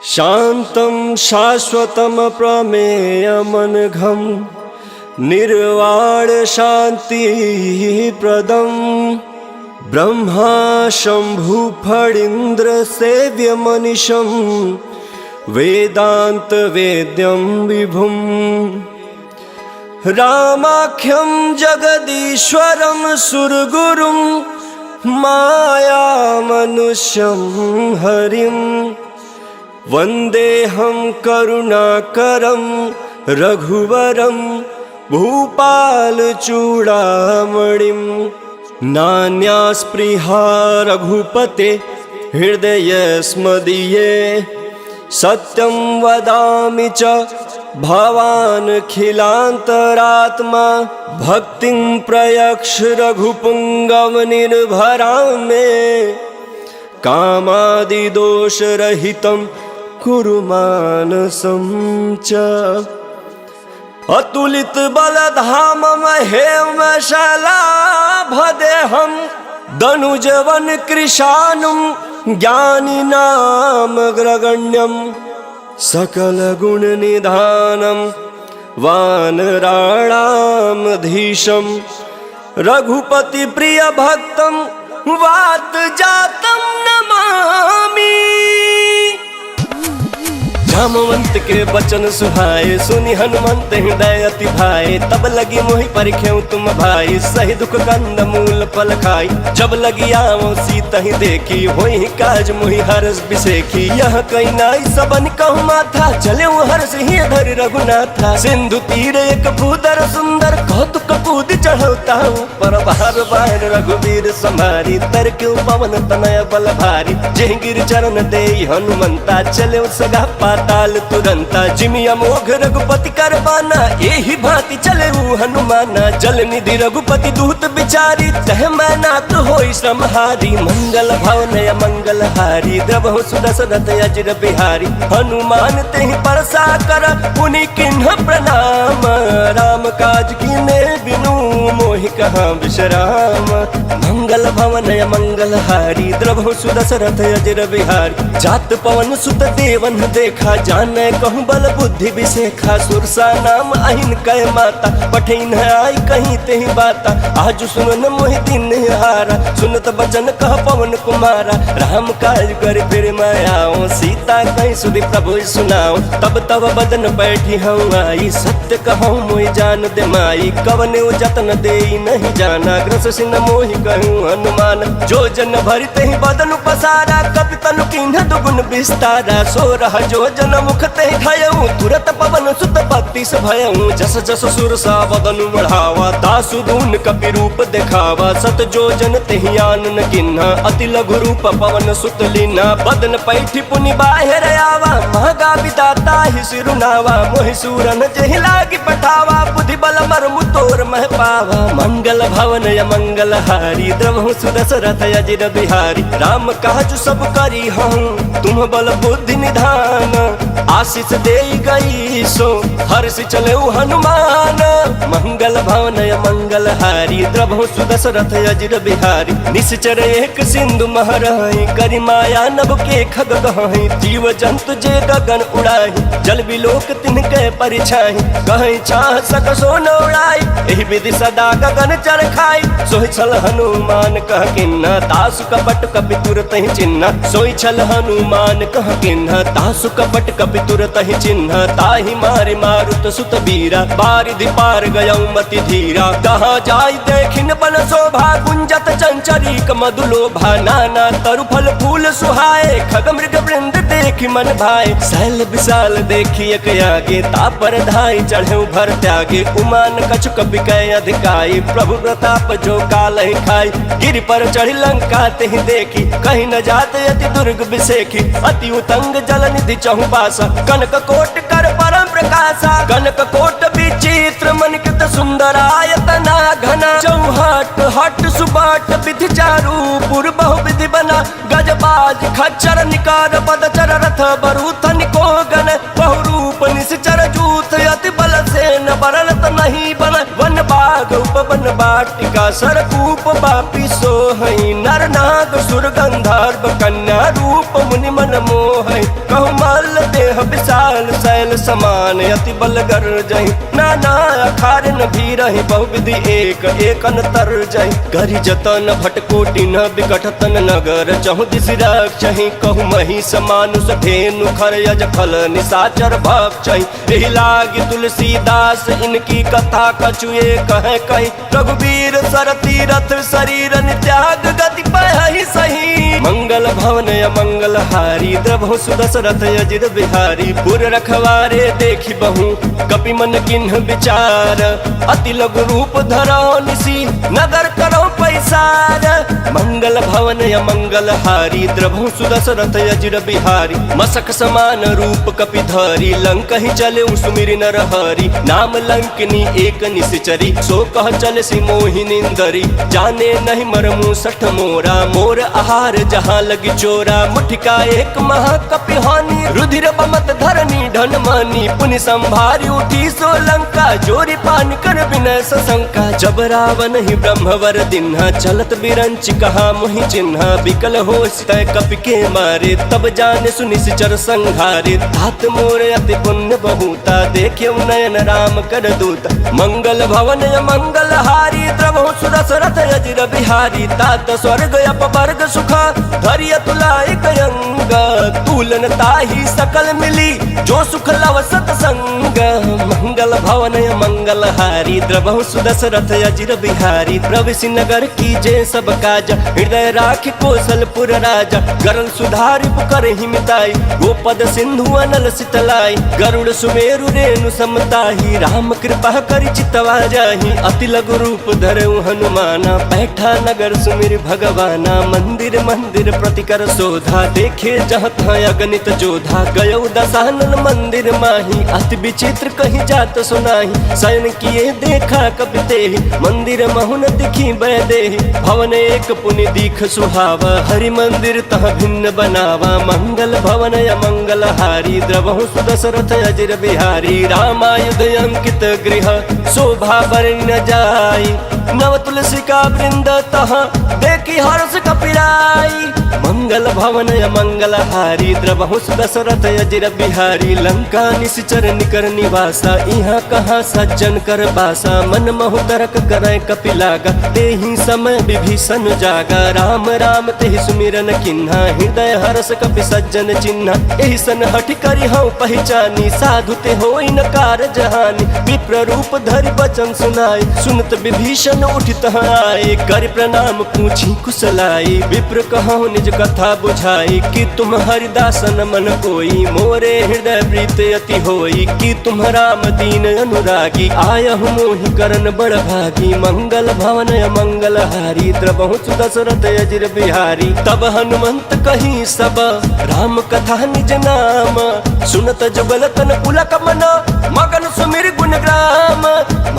शान्तं शाश्वतं प्रमेयमनघं निर्वाणशान्तिप्रदं ब्रह्मा शम्भुफणीन्द्रसेव्यमनिशं वेदान्तवेद्यं विभुं रामाख्यं जगदीश्वरं सुरगुरुं मायामनुष्यं हरिं वन्देऽहं करुणाकरं रघुवरं भूपालचूडामणिं नान्यास्पृहा रघुपते हृदयस्मदीये सत्यं वदामि च भवानखिलान्तरात्मा भक्तिं प्रयक्ष रघुपुङ्गवनिर्भरां मे कामादिदोषरहितं कुरु मानसं च अतुलितबलधाममहेमशलाभदेहं दनुजवनकृशानुं ज्ञानिनामग्रगण्यं सकलगुणनिधानं वानराणामधीशं रघुपतिप्रियभक्तं वातजातं नमामि। जामवंत के बचन सुहाए सुनि हनुमंत हृदय अति भाए तब लगी मोहि परिख्यऊ तुम भाई सही दुख कंद मूल फल खाई जब लगी आओ सीत ही देखी होई काज मोहि हरस बिसेखी यह कई नाई सबन कहु माथा चले हर्ष ही धरि रघुनाथा सिंधु तीर एक भूदर सुंदर कौतुक कूद चढ़ौता पर बार बार रघुवीर संभारी तर क्यों पवन तनय बल भारी जेह गिर चरण दे हनुमंता चले सगा पाताल तुरंता जिमि अमोघ रघुपति कर बाना एहि भांति चले हनुमाना जल निधि रघुपति दूत बिचारी तह मैनाक होई श्रमहारी मंगल भवन मंगल हारी द्रवहु सुदशरथ अजिर बिहारी हनुमान तेहि परसा कर पुनि किन्ह प्रणाम राम काज कीने बिनु मोहि कहाँ विश्राम मंगल भवन मंगल हारी द्रवहु सुदशरथ अजिर बिहारी जात पवन सुत देवन देखा जाने कहूँ बल बुद्धि विशेखा सुरसा नाम अहिन कह माता पठिन आई कहीं तेहि बाता आज सुनन मोहि दिन हारा सुनत बचन कह पवन कुमारा राम काज कर फिर मैं आओ सीता कहीं सुधि प्रभु सुनाओ तब तब बदन बैठी हूँ आई सत्य कहूँ मोहि जान दे माई कवने जतन दे नहीं जाना ग्रस सिन मोहि कहूँ हनुमान जो जन भरि तेहि बदन पसारा कपि तनु किन्ह दुगुन विस्तारा सो रह जो जन मुख तेहि धयऊँ तुरत पवन सुत भक्ति से भयऊँ जस जस सुर सा बदन बढ़ावा दासु दून कपि रूप देखावा सत जो जन तेहि आनन किन्हा अति लघु रूप पवन सुत लीना बदन पैठी पुनि बाहिर आवा महगा विदाता ही सिरुनावा मोहि सूरन जेहि लागी पठावा बुद्धि बल मरमु तोर मह पावा मंगल भवन मंगल हारी द्रवहु सुदशरथ अजिर बिहारी राम काज सब करी हूँ तुम बल बुद्धि निधान आशीष दे गई सो हर्ष चले हनुमान मंगल भवन मंगल हारी द्रवहु सुदशरथ अजिर बिहारी निश्चर एक सिंधु महरहि करि माया नभ के खग गहहि जीव जंतु जे गगन उड़ाहि जल बिलोक तिनके परिछाहि कहि चाह सक सो न उड़ाई एहि विधि सदा गगन चर खाई सोहि छल हनुमान कह किन्ना दासु कपट कपि तुरत ही चिन्ह सोहि छल हनुमान कह किन्ना दासु कपट कपि तुरत ही चिन्ह ताहि मारे मारुत सुत बीरा बारिधि पार गयऊ मति धीरा कहाँ जाय देखिन बन शोभा गुंजत चंचरीक मधुलोभा नाना तरु फल फूल सुहाए खग मृग वृंद देखि मन भाए शैल विशाल देखी एक आगे तापर धाई चढ़े भर त्यागे उमान कछु कपि कै अधिकाई प्रभु प्रताप जो काल ही खाई गिरि पर चढ़ी लंका तेहि देखी कहीं न जाते अति दुर्ग बिसेखी अति उतंग जल निधि चहु पासा कनक कोट कर परम प्रकाशा कनक कोट विचित्र मनकित सुंदरायतना घना चौहट हट सुबाट विधि चारु पुर बहु विधि बना गजबाज खच्चर निकार पदचर रथ बरूथ निको गण बहुरूप निश्चर जूथ अति बल से न बरलत नहीं बन वन बाग उपवन बाटिका सरकूप बापी सोहई नर नाग सुर गंधर्व कन्या रूप मुनि मन मोहई कहु मल विशाल शैल समान अति बलगर जही नाना अखार न भी रही बहुविधि एक एक अंतर जही करी जतन भटकोटि न विकटतन नगर चहु दिस रक्षहि कहु मही समानुष धेनु खर यज फल निशाचर भक्षहि एहि लागी तुलसीदास इनकी कथा कछुए कहे कही रघुवीर सर तीरथ शरीर त्याग गति पहि सही मंगल भवन मंगल हारी द्रभु सुदशरथ अजिर बिहारी पुर रखवारे देखी बहु कपि मन किन्ह विचार अति लघु रूप धरो निसी नगर करो पैसार मंगल भवन मंगल हारी द्रभु सुदशरथ अजिर बिहारी मसक समान रूप कपि धरी लंक ही चले सुमिर नर हरि नाम लंकनी एक निश्चरी सो कह चल सी मोहिनिंदरी जाने नहीं मरमु सठ मोरा मोर आहार जहाँ लगी चोरा मुठिका एक महाकपि हानि रुधिर बमत धरनी धन मानी पुनि संभारी उठी सो लंका जोरी पान कर विनय सशंका जब रावण ही ब्रह्मवर दिन्हा चलत बिरंच कहा मोहि चिन्हा विकल हो तय कपि के मारे तब जाने सुनिश्चर संघारे तात मोर अति पुण्य बहुता देखे नयन राम कर दूत मंगल भवन मंगल हारी द्रवहु सुदशरथ अजिर बिहारी तात स्वर्ग अपवर्ग सुखा धरिय तुलाई कयंग तूलन ताही सकल मिली जो सुख लव सतसंग मंगल भवन मंगल हारी द्रवहु सुदशरथ अजिर बिहारी प्रविश नगर की जय सब काज हृदय राख कौशलपुर राजा गरल सुधारि पुकर हिमिताई गोपद सिंधु अनल सितलाई गरुड़ सुमेरु रेणु समताही राम कृपा कर चितवा जाही अति लघु रूप धरऊ हनुमाना बैठा नगर सुमिर भगवाना मंदिर मंदिर प्रतिकर शोधा देखे जहाँ अगणित जोधा गयो दशानन मंदिर माही अति विचित्र कहीं जात सुनाही शयन किए देखा कपि तेहि मंदिर महुन दिखी बैदेहि भवन एक पुनि दीख सुहावा हरि मंदिर तह भिन्न बनावा मंगल भवन मंगल हारी द्रवहु सुदशरथ अजिर बिहारी रामायुध अंकित गृह शोभा बरन जाई नव तुलसी का वृंद तह देखी हर्ष कपिराई मंगल भवन मंगल हारी द्रवहु सुदशरथ अजिर बिहारी लंका निश्चर निकर निवासा यहाँ कहाँ सज्जन कर बासा मन महु तरक करे कपि लागा तेहि समय विभीषण जागा राम राम तेहि सुमिरन किन्हा हृदय हर्ष कपि सज्जन चिन्हा एहि सन हठि करि हऊ पहचानी साधु ते होई न कार जहानी विप्र रूप धरि वचन सुनाई सुनत विभीषण उठित आए कर प्रणाम पूछी कुशलाई विप्र कहूँ निज कथा बुझाई कि तुम हरिदासन मन कोई मोरे हृदय प्रीत अति होई कि तुम राम दीन अनुरागी आयहु मोहि करन बड़ भागी मंगल भवन मंगल हारी द्रवहु सुदशरथ अजिर बिहारी तब हनुमंत कही सब राम कथा निज नाम सुनत जुगल तन पुलक मन मगन सुमिर गुण ग्राम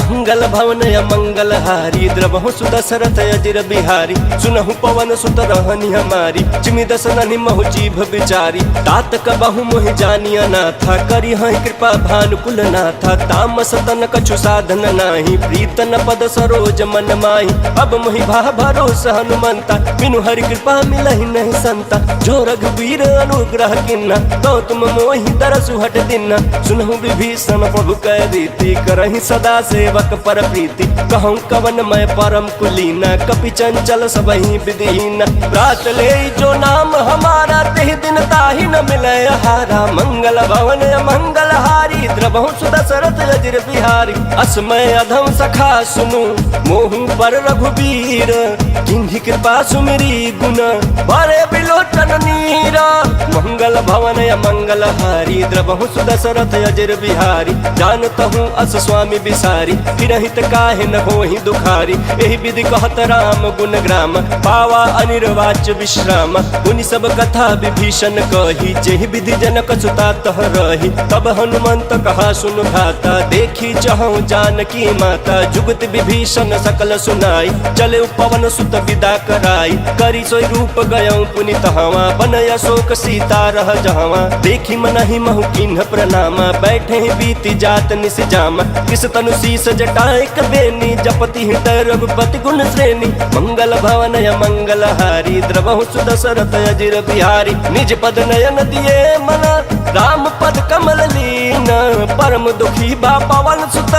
मंगल भवन मंगल हारी द्रवहु सुदशरथ अजिर बिहारी सुनहु पवन सुत रहनी हमारी जिमि दसननि महु जीभ बिचारी तात कबहु मोहि जानिया नाथा करी हहि कृपा भानुकुल नाथा तामस तन कछु साधन नाही प्रीतन पद सरोज मन माही अब मोहि भा भरोसा हनुमंता बिनु हरि कृपा मिलहि नहीं संता जो रघुवीर अनुग्रह किन्ना तो तुम मोहि तरसु हट दिना सुनहु विभीषण प्रभु कह रीति करहि सदा सेवक पर प्रीति कहूँ कवन मैं परम कुलीना कपि चंचल सबहि विधिहीन रात ले जो नाम हमारा तेहि दिन ताहि न मिले हारा मंगल भवन मंगल हारी द्रवहु सुदशरथ अजिर बिहारी असमय अधम सखा सुनु मोहु पर रघुवीर किन्हि कृपा सुमिरी गुण बरे बिलोचन नीरा मंगल भवन मंगल हारी द्रवहु सुदशरथ अजिर बिहारी जानतहु अस स्वामी बिसारी फिरहित काहे न होहि दुखारी एहि विधि कहत राम गुण ग्राम पावा अनिर्वाच विश्राम उनि सब कथा विभीषण कही जेहि विधि जनक सुता तह रही तब हनुमंत कहा सुन भाता देखी चहु जानकी माता जुगत विभीषण सकल सुनाई चले पवन सुत विदा कराई करी सोई रूप गयऊ पुनि तहवा बनय अशोक सीता रह जहवा देखी मनहि महु किन्ह प्रणामा बैठे बीती जात निस जामा किस तनु शीस जटाएक बेनी जपति हृदय रघुपति गुण श्रेणी मंगल भवन मंगल हारी द्रवहु सुदशरथ अजिर बिहारी निज पद नयन दिए मन राम पद कम कमल लीन, परम दुखी बा पवन सुत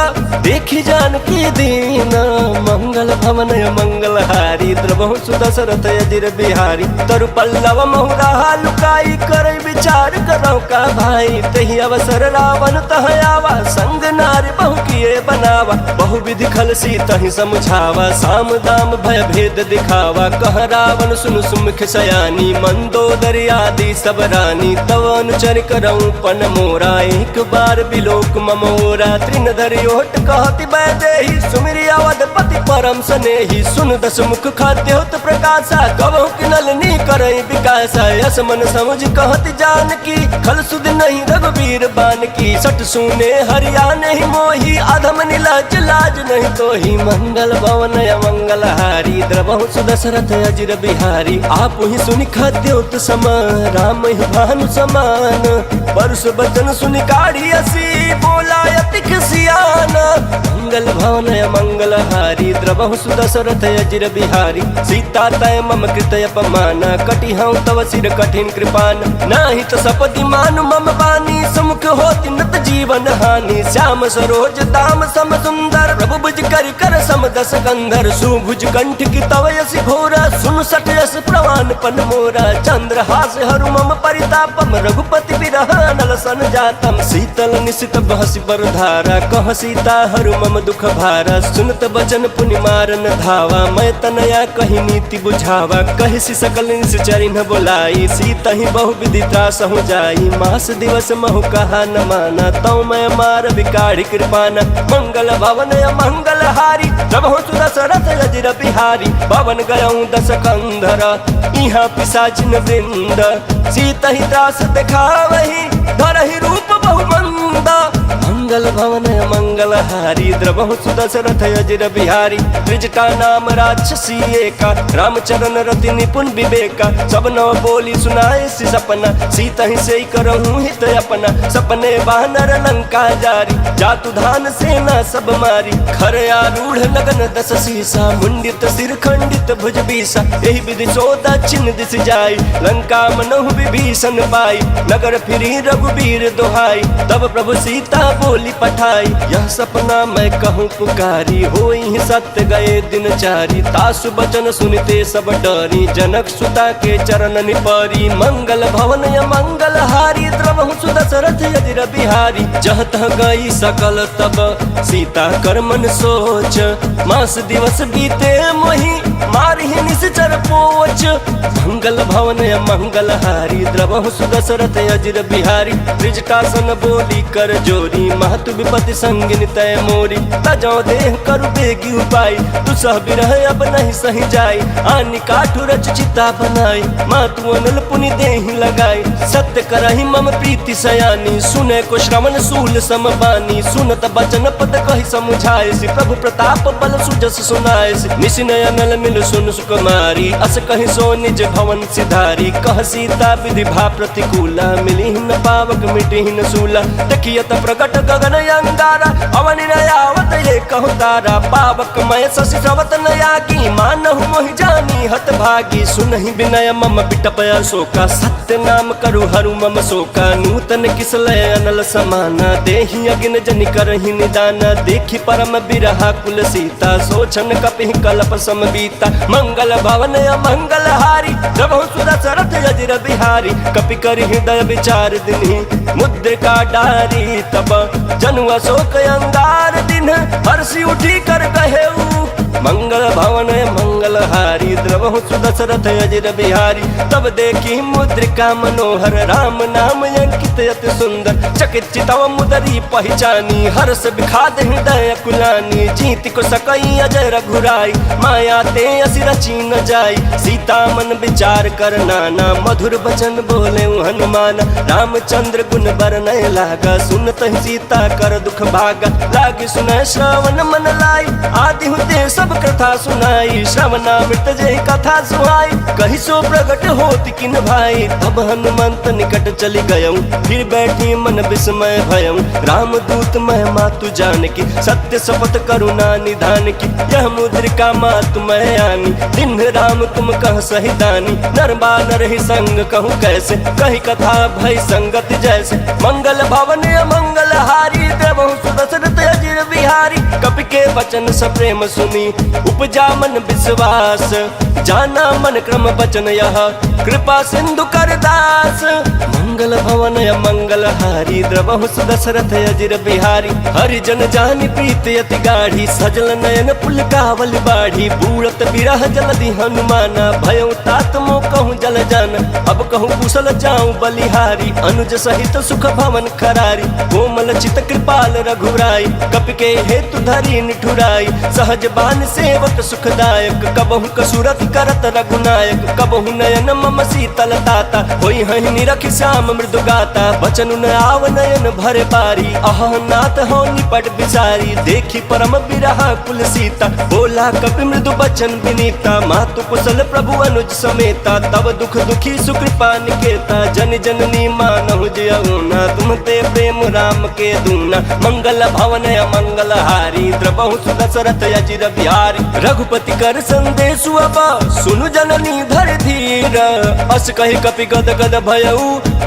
देखी जानकी दीन। मंगल भवन मंगल हारी द्रवहु सुदशरथ अजिर बिहारी, तरु पल्लव महुरा लुकाई करे विचार करो का भाई। तही अवसर रावण तह आवा, संग नारी बहु किए बनावा। बहु विधि खल सी तही समझावा, साम दाम भय भेद दिखावा। कह रावण सुन सुमुख सयानी, मंदोदरी आदि सब रानी। तव अनुचर करऊं पन मोरा, एक बार बिलोक ममोरा। त्रिन धरि ओट कहति बैदेही, सुमिरि अवधपति परम सनेही। सुन दस मुख खाद्योत प्रकाशा, कबहु किनलनी करई विकासा। यस मन समझ कहति जानकी, खल सुध नहीं रघुबीर बानकी। सट सुने हरिया नहीं मोही, अधम नीलाज लाज नहीं तोही। मंगल भवन मंगल हारी द्रवहु सुदशरथ अजिर बिहारी। आप ही सुनि खाद्योत सम, राम ही भानु समान। परस बचन सुनि काढ़ी असी, बोला अति खिसियान। मंगल भवन मंगल हारी द्रवहु सुदशरथ अजिर बिहारी। सीता तय मम कृत अपमान, कटि हूँ तव सिर कठिन कृपान। नाही तो सपदि मानु मम बानी, समुख होति नत जीवन हानि। श्याम सरोज दाम सम सुंदर, प्रभु भुज कर सम दस कंधर। सुभुज कंठ की तव यस घोरा, सुन सठ यस प्रवान पन मोरा। चंद्र हास हरु मम परितापम, रघुपति बिरह नल सन जातम। शीतल निशित बहसि बर धारा, कह सीता हरु मम दुख भारा। सुनत बचन पुनि मारन धावा, मैं तनया कही नीति बुझावा। कहि सि सकल निश्चरि न बोलाई, सीता ही बहु विधि त्रासहु जाई। मास दिवस महु कहा न माना, तौ मैं मार विकाढ़ी कृपाना। मंगल भवन मंगल हारी द्रवहु सुदशरथ अजिर बिहारी। पवन गयऊं दस कंधर, इहाँ पिशाचिन वृंद। सीता ही त्रास दिखावही, धरहि रूप बहु मंदा। मंगल भवन मंगल हारी द्रवहु सुदशरथ अजिर बिहारी। त्रिजटा नाम राक्षसी एका, रामचरण रति निपुण विवेका। सब नव बोली सुनाए सि सपना, सीता ही से करहूँ हित अपना। सपने वानर लंका जारी, जातु धान सेना सब मारी। खर आरूढ़ लगन दस सीसा, मुंडित सिर खंडित भुज बीसा। यही विधि सो दक्षिण दिश जाई, लंका मनहु विभीषण पाई। नगर फिरी रघुबीर दोहाई, तब प्रभु सीता बोली पठाई। यह सपना मैं कहूँ पुकारी, होई सत्य गए दिन चारी। तासु बचन सुनते सब डरी, जनक सुता के चरण निपरी। मंगल भवन मंगल हारी द्रवहु सुदशरथ अजिर बिहारी। जह तह गई सकल तब सीता कर मन सोच, मास दिवस बीते मोहि मारहि निश्चर पोच। मंगल भवन मंगल हारी द्रवहु सुदशरथ अजिर बिहारी। त्रिजटासन बोली कर जोरी, महतु विपति संगिन तय मोरी। तजौ देह करु बेगी उपाय, दुसह बिरह अब नहीं सही जाई। आनि काठु रच चिता बनाई, मातु अनल पुनि देहि लगाई। सत्य करहि मम प्रीति सयानी, सुने को श्रवण सूल समबानी। सुनत बचन पद कहि समुझाए, प्रभु प्रताप बल सुजस सुनाए। निशिनय अनल मिल सुन सुकुमारी, अस कहि सो निज भवन सिधारी। कह सीता विधि भा प्रतिकूला, मिली न पावक मिटि न सूला। देखियत प्रकट गगन अंगारा, अवनि नयावत ये कहु तारा। पावक मय शशि श्रवत नयागी, मानहु मोहि जानी हत भागी। सुनहि विनय मम बिटप अशोका, सत्य नाम करु हरु मम शोका। नूतन किसलय अनल समाना, देहि अगिन जनि करहि निदाना। देखि परम बिरहा कुल सीता, सोचन कपिहि कल्प समबीता। मंगल भवन मंगल हारी द्रवहु सुदशरथ अजिर बिहारी। कपि करि हृदय विचार दिन्हि, मुद्रिका डारी। तब जनु अशोक अंगार दिन, हर्षि उठी कर कहेऊ। मंगल भवन मंगल हारी द्रवहु सुदशरथ अजिर बिहारी। तब देखी मुद्रिका मनोहर, राम नाम अंकित अति सुंदर। चकित चितव मुदरी पहचानी, हर्ष विखाद हृदय कुलानी। जीति को सकई अजय रघुराई, माया ते असि रची न जाई। सीता मन विचार कर नाना, मधुर बचन बोले हनुमान। रामचंद्र गुण बरनय लागा, सुनत सीता कर दुख भागा। लागी सुनय श्रवण मन लाई, आदि हुते सब कथा सुनाई, श्रवणामृत जय कथा सुहाई। कही सो प्रगट होत किन भाई, तब हनुमंत निकट चली गयऊं, फिर बैठी मन विस्मय भयऊं। राम दूत महिमा तु जान की, सत्य शपथ करुणा निधान की। यह मुद्रिका मातु मैं आनी, दिन राम तुम कह सही दानी। नर बानर ही संग कहूँ कैसे, कही कथा भई संगत जैसे। मंगल भवन अमंगल हारी, देवहु सुदशरथ अजिर बिहारी। कपि के वचन सप्रेम सुनी, उपजा मन विश्वास। जाना मन क्रम वचन यह, कृपा सिंधु कर दास। मंगल भवन अमंगल हारी, द्रवहु सुदशरथ अजिर बिहारी। हरिजन जानि प्रीति अति गाढ़ी, सजल नयन पुलकावल बाढ़ी। बूढ़त बिरह जलधि हनुमाना, भयउ तात मोह कहूँ जल जाना। अब कहूँ कुशल जाऊँ बलिहारी, अनुज सहित सुख भवन खरारी। कोमल चित कृपाल रघुराई, कपि के हेतु धरी निठुराई। सहज बान सेवक सुखदायक, कबहु कसुरत करत रघुनायक। कबहु नयन मम शीतल ताता, होई हहि निरखि श्याम मृदु गाता। बचन न आव नयन भर बारी, अह नाथ हो निपट बिसारी। देखी परम बिरहा कुल सीता, बोला कपि मृदु बचन विनीता। मातु कुशल प्रभु अनुज समेता, तब दुख दुखी सुकृपा निकेता। जन जननी मानहु जयउना, तुम ते प्रेम राम के दूना। मंगल भवन अमंगल हारी, द्रवहु सुदशरथ अजिर बिहारी। रघुपति कर संदेश अब, सुनु जननी धर धीर। अस कहि कपि गद गद भयउ,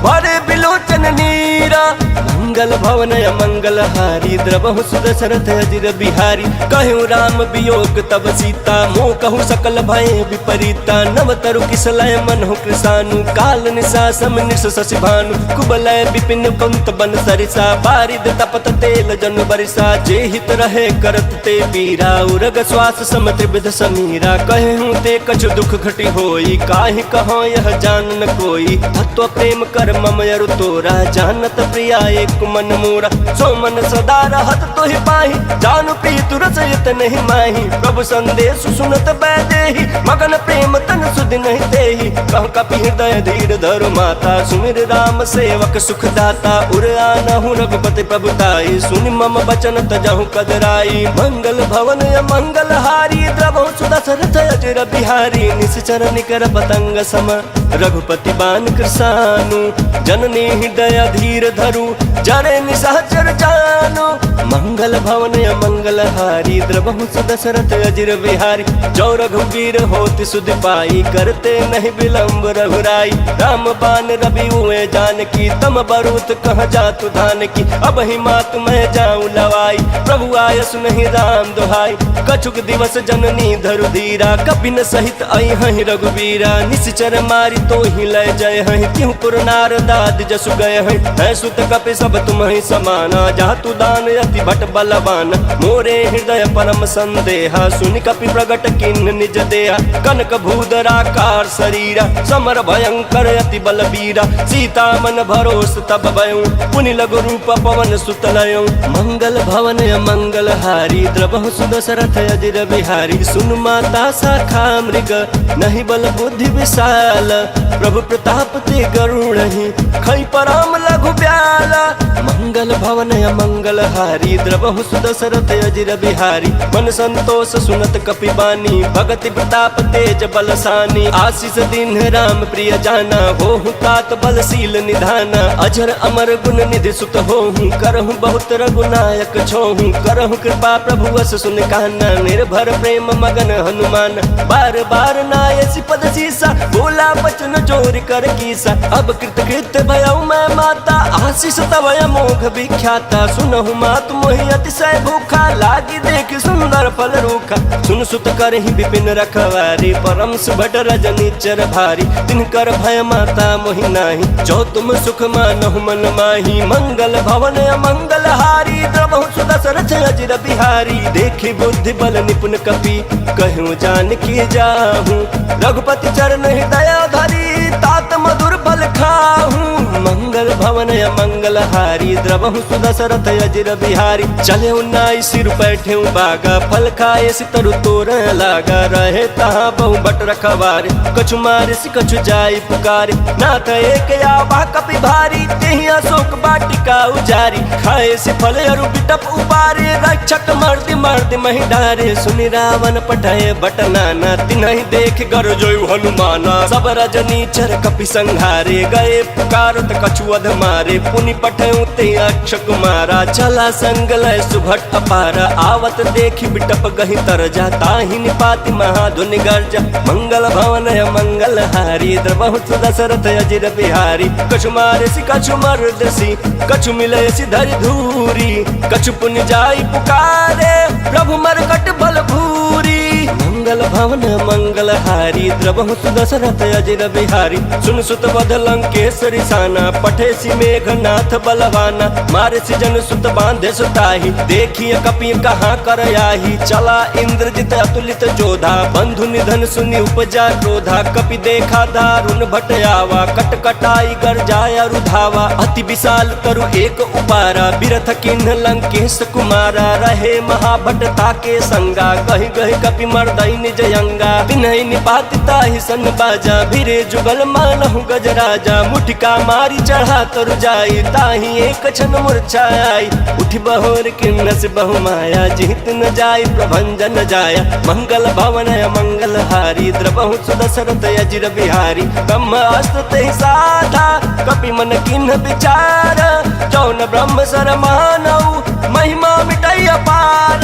भरे बिलोचन नीरा। मंगल भवन अमंगल हारी, द्रवहु सुदशरथ अजिर बिहारी। कहूँ राम वियोग तब सीता, मोह कहूँ सकल भय विपरीता। नव तरु किसलय मनहु कृसानु, काल निशा सम निश शशि भानु। कुबलय विपिन कुंत बन सरिसा, बारिद तपत तेल जन बरिसा। जे हित रहे करत ते पीरा, उरग श्वास सम त्रिविध समीरा। कहूँ ते कछु दुख घटी होई, काहि कहो यह जान न कोई। तत्व प्रेम कर मम अरु तोरा, जानत प्रिया एक मन मोरा। सो मन सदा रहत तोहि पाहि, जानु प्रीतु रसयत नहीं माही। प्रभु संदेश सुनत बैदेहि, मगन प्रेम तन सुध नहीं देहि। कह कपि हृदय धीर धरु माता, सुमिर राम सेवक सुख दाता। उर आनहु रघुपति प्रभुताई, सुनि मम बचन तजहु कदराई। मंगल भवन अमंगल हारी, द्रवहु सुदशरथ अजिर बिहारी। निश्चर निकर पतंग सम, रघुपति बान कृसानु। जननी हृदय धीर धरु, जरे निशाचर जानो। मंगल भवन अमंगल हारी, द्रवहु सुदशरथ अजिर बिहारी। जो रघुवीर होति सुध पाई, करते नहीं विलंब रघुराई। राम बान रवि हुए जानकी, तम बरूत कह जातु धान की। अब ही मात मैं जाऊँ लवाई, प्रभु आयस नहीं राम दोहाई। कछुक दिवस जननी धरु धीरा, कपिन सहित आई हहि रघुवीरा। निश्चर मारी तो ही लय जय हहि, क्यों पुर नारदाद जसु गए हैं। है सुत कपि सब तुम ही समाना, जातु दान अति भट बलवान। मोरे हृदय परम संदेहा, सुनि कपि प्रगट किन्न निज देहा। कनक भूधराकार शरीरा, समर भयंकर अति बलबीरा। सीता मन भरोस तब भयऊं, पुनि लघु रूप पवन सुत लयऊं। मंगल भवन अमंगल हारी, द्रवहु सुदशरथ अजिर बिहारी। सुन माता शाखा मृग, नहीं बल बुद्धि विशाल। प्रभु प्रताप ते गरुड़हि, खै परम लघु ब्याला। मंगल भवन अमंगल हारी, द्रवहु सुदशरथ अजिर बिहारी। मन संतोष सुनत कपि बानी, भगति प्रताप तेज बलसानी। आशीष दीन राम प्रिय जाना, होहु तात बलशील निधाना। अजर अमर गुण निधि सुत होहु, करहु बहुत रघुनायक छोहु। करहु कृपा प्रभु अस सुन काना, निर्भर प्रेम मगन हनुमान। बार बार नायसि पद सीसा, बोला बचन जोर कर कीसा। अब कृत कृत भयउ मैं माता, आशीष तव अमोघ विख्याता। सुनहु मात मोहि अतिशय भूखा, लागी देख सुंदर फल रूखा। सुन सुत करहि विपिन रखवारी, परम सुभट रजनीचर भारी। तिनकर भय माता मोहि नाही, जो तुम सुख मानहु मन माही। मंगल भवन अमंगल हारी, द्रवहु सुदशरथ अजिर बिहारी। देखी बुद्धि बल निपुण कपि, कहूँ जानकी जाहू। रघुपति चरण हृदय धरी, तात मधुर फल खाहू। मंगल भवन अमंगल हारी, द्रवहु सुदशरथ अजिर बिहारी। चले उन्नाई सिर बैठे बागा, फल खाए सितरु तोर लागा। रहे तहाँ बहु बट रखवारे, कछु मारिस कछु जाई पुकारे। नाथ एक आवा कपि भारी, तेहि अशोक बाटिका लंका उजारी, खाए से फल अरु बिटप उबारे, रक्षक मर्द मही डारे, सुनि रावण पठाए बटनाना, तिन्हि देख गरजोयु हनुमाना, सब रजनी चर कपि संहारे, गए पुकारत कछुअध मारे, पुनि पठयु ते अक्ष कुमारा, चला संग लय सुभट अपारा, आवत देखि बिटप गहि तरजा, ताहि निपाति महाधुनि गर्जा, मंगल भवन मंगल हारी, द्रवहु दशरथ अजिर बिहारी, कछु मारेसी कछु मर्दसी, कछु मिलयसी धरि धूरी, कछु पुनि जाई पुकारे, प्रभु मरकट बल भूरी, मंगल भवन मंगल हारी, द्रवहु दशरथ अजिर बिहारी, सुन सुत वध लंकेश्वरी साना, पठेसी मेघनाथ बलवाना, मारेसी जन सुत बांधे सुताही, देखिए कपि कहाँ कर आही, चला इंद्रजित अतुलित जोधा, बंधु निधन सुनि उपजा क्रोधा, कपि देखा दारुण भट आवा, कट कटाई गर जाया रुधावा, अति विशाल तरु एक उपारा, बिरथ किन्ह लंकेश कुमारा, रहे महाभट ताके संगा, गहि गहि कपि मर्दई निज अंगा, तिन्हि निपाति ताहि सन बाजा, भिरे जुगल मानहु गजराजा, मुठिका मारी चढ़ा तरु जाई, ताहि एक क्षण मूर्छा आई, उठि बहोर किन्ह से बहु माया, जीत न जाई प्रभंजन जाया, मंगल भवन मंगल हारी, द्रवहु दशरथ अजिर बिहारी, ब्रह्मास्त्र तेहि साधा, कपि मन किन्ह विचार, जौन ब्रह्म सर मानऊ, महिमा मिटई अपार,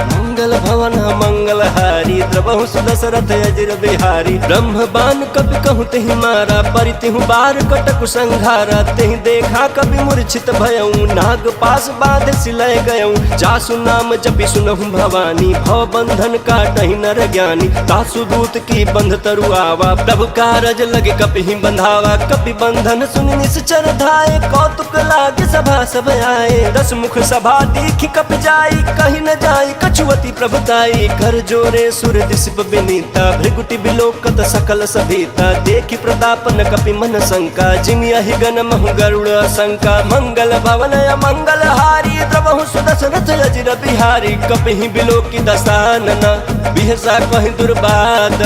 मंगल भवन मंगल हारी, द्रवहु दशरथ अजिर बिहारी, ब्रह्म बान कपि कहु तेहि मारा, परितिहु बार कटकु संघारा, तेहि देखा कपि मूर्छित भयऊ, नाग पास बांध सिलय गयऊ, जासु नाम जपि सुनहु भवानी, भव बंधन काटहि नर ज्ञानी, तासु दूत की बंध तरु आवा, प्रभु कारज लगे कपि ही बंधावा, कपि बंधन सुनि निश्चर धाये, कौतुक लागे सभा सब आए, दस मुख सभा देखि कपि जाई, कहीं न जाई कछुअति प्रभुताई, कर जोरे सुर दिसिप विनीता, भृगुटि बिलोकत सकल सभीता, देखि प्रताप न कपि मन शंका, जिनियहि गण महु गरुड़ शंका, मंगल भवन मंगल हारी, द्रवहु दशरथ अजिर बिहारी, कपिहि बिलोकि दसानना, बिहसा कहि दुर्बाद,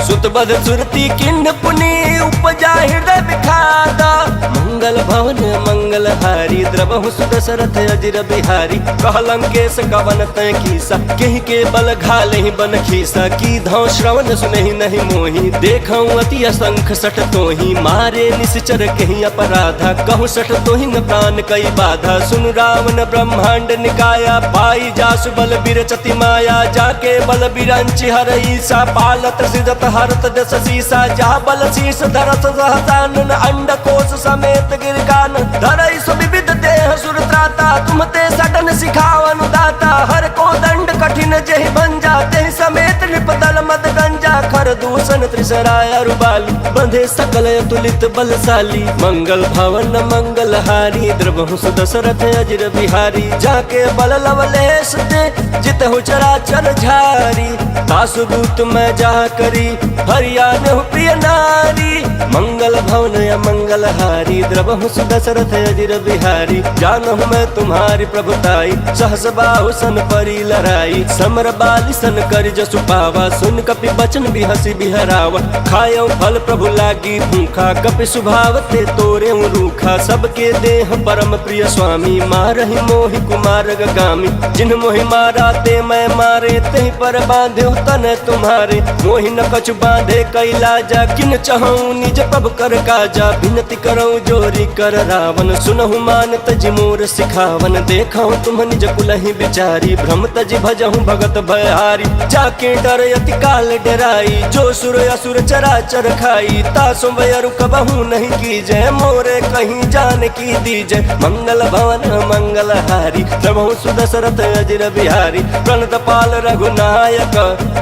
सुतबध सुरति किन्ह पुनि, उपजा हृदय विखाद, मंगल भवन मंगल हारी, द्रवहु दशरथ अजिर बिहारी, कहलं केस कवन तय कीसा, केहि के बल घालेहि बन खीसा, की धौ श्रवण सुनहि नहीं मोहि, देखऊं अति असंख सठ तोहि, मारे निश्चर केहि अपराधा, कहूँ सठ तोहि न प्राण कई बाधा, सुन रावण ब्रह्मांड निकाया, पाई जासु बल बिरचति माया, जाके बल बिरंचि हर ईसा, पालत सिजत हरत दस सीसा, जा बल शीस धरत सहसानन, अंड कोश समेत गिरकान, धरई सु विविध देह सुर त्राता, तुम ते सडन सिखावनु दाता, हर को दंड कठिन जेहि भंजा, तेहि समेत निपदल मद गंजा, खर दूषण त्रिसराय अरुबाली, बंधे सकल अतुलित बलशाली, मंगल भवन मंगल हारी, द्रवहु दशरथ अजिर बिहारी, जाके बल लवलेश ते जितहु चराचर झारी, तासु दूत मैं जा करी, हरियाणहु प्रिय नारी, मंगल भवन मंगल हारी, द्रवहु दशरथ अजिर बिहारी, जानहु मैं तुम्हारी प्रभुताई, सहस बाहु सन परी लड़ाई, समर बाली सन कर जसु पावा, सुन कपि बचन बिहसी बिहरावा, खायो फल प्रभु लागी भूखा, कपि स्वभाव ते तोरे रूखा, सबके देह परम प्रिय स्वामी, मारहि मोहि कुमार गामी, जिन मोहि मारा ते मैं मारे, तेहि पर बांधे तन तुम्हारे, मोहि न कछु बांधे कैलाजा, किन चहऊं निज प्रभु कर काजा, विनती करऊं जोरी कर रावण, सुनहु मान तजि मोर सिखावन, देखऊं तुम निज कुलहि बिचारी, भ्रम तजि भजहु भगत भयहारी, जाके डर अति काल डराई, जो सुर असुर चराचर खाई, तासु वयरु कबहु नहीं कीजय, मोरे कहीं जान की दीजय, मंगल भवन मंगल हारी, द्रवहु दशरथ अजिर बिहारी, प्रणत पाल रघुनायक,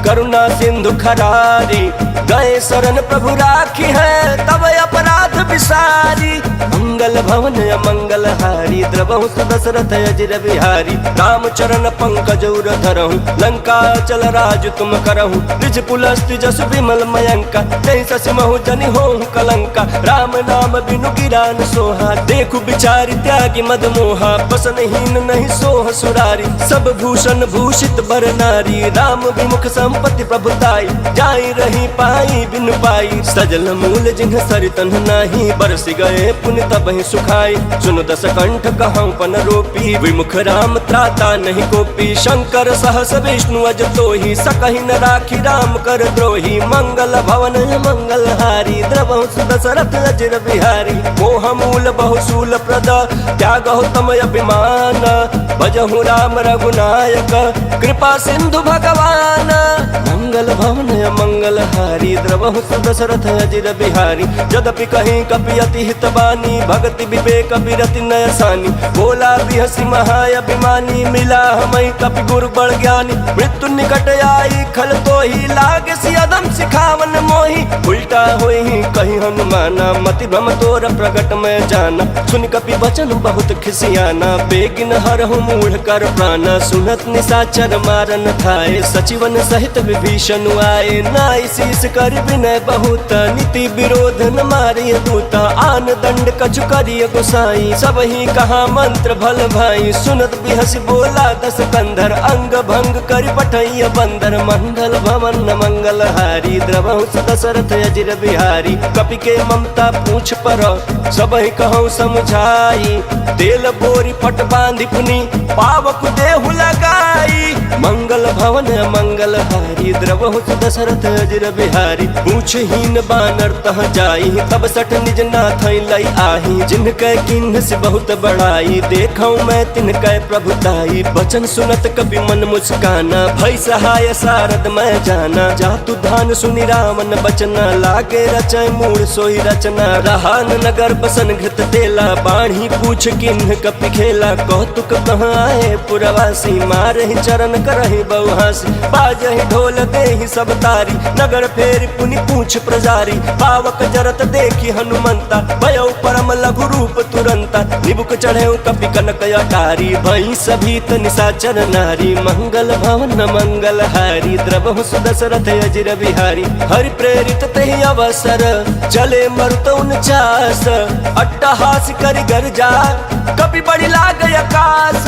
करुणा सिंधु खरारी, गए शरण प्रभु राखी है, तब अपराध विसारी, मंगल भवन मंगल हारी, द्रवहु दशरथ अजिर बिहारी, रामचरण पंकज उर धरहु, लंका चल राज तुम करहु, निज पुलस्त्य जसु विमल मयंका, नहीं सस महु जनि होहु कलंका। राम नाम बिनु गिरान सोहा, देखु बिचारी त्यागी मद मोहा। बसनहीन नहीं सोह सुरारी, सब भूषण भूषित बर नारी। राम विमुख संपत्ति प्रभुताई, जाई रही पाई बिनु पाई। सजल मूल जिन्ह सरितन नाही, बरसि गए पुण्य तबहि सुखाई। सुन दस कंठ कहूँ पन रोपी, विमुख राम त्राता नहीं कोपी। शंकर सहस विष्णु अज तोहि, सकहि न राखी राम कर द्रोही। मंगल भवन मंगल हारी, द्रवहु दशरथ अजिर बिहारी। मोह मूल बहुशूल प्रद, त्यागहु तम अभिमान। भजहु राम रघुनायक, कृपा सिंधु भगवान। मंगल भवन मंगल हारी, द्रवहु दशरथ अजिर बिहारी। यद्यपि कहीं कपि अति हितबानी, भगति विवेक बिरति नय सानी। बोला बिहसी महाअभिमानी, मिला हमई कपि गुरु बड़ ज्ञानी। मृत्यु निकट आई खल तो ही, लागे सियदम सिखावन मोही। उल्टा होई कहीं हनुमाना, मति भ्रम तोर प्रगट में जाना। सुन कपि वचन बहुत खिसियाना, बेगिन हरहु मूढ़ कर प्राणा। सुनत निशाचर मारन थाए, सचिवन सहित विभीषण आए। नाई शीस कर विनय बहुत, नीति विरोध न मारिय दूता। आन दंड कछु करिय गोसाई, सब ही कहा मंत्र भल भाई। सुनत बिहसी बोला दस कंधर, अंग भंग कर पठैय बंदर। मंगल भवन मंगल हारी, द्रवहु दशरथ अजिर बिहारी। कपि के ममता पूछ पर, सब ही कहूँ समझाई। तेल बोरी पट बांधि पुनि, पावक देहु लगाई। मंगल भवन मंगल हारी, द्रवहु दशरथ अजिर बिहारी। पूछहीन बानर तह जाई, तब सठ निज नाथ लई आही। जिनकै किन्ह से बहुत बड़ाई, देखऊं मैं तिनकै प्रभुताई। बचन सुनत कपि मन मुस्काना, भई सहाय सारद मैं जाना। जातु धान सुनि रामन बचना, लागे रचय मूढ़ सोई रचना। रहान नगर बसन घृत तेला, बाढ़ी पूछ किन्ह कपि खेला। कौतुक कहाँ आए पुरवासी, मारहि चरण करहि बहुहासी। बाजहि ढोल देहि सब तारी, नगर फेर पुनि पूछ प्रजारी। पावक जरत देखी हनुमंता, भयउ परम लघु रूप तुरंता। निबुक चढ़े कपि कनक अटारी, भई सभीत निशाचर नारी। मंगल भवन मंगल हारी, द्रवहु दशरथ अजिर बिहारी। हरि प्रेरित तेहि अवसर, चले मरुत 49। अट्टहास करि गर्जा, कपि बड़ि लागय आकाश।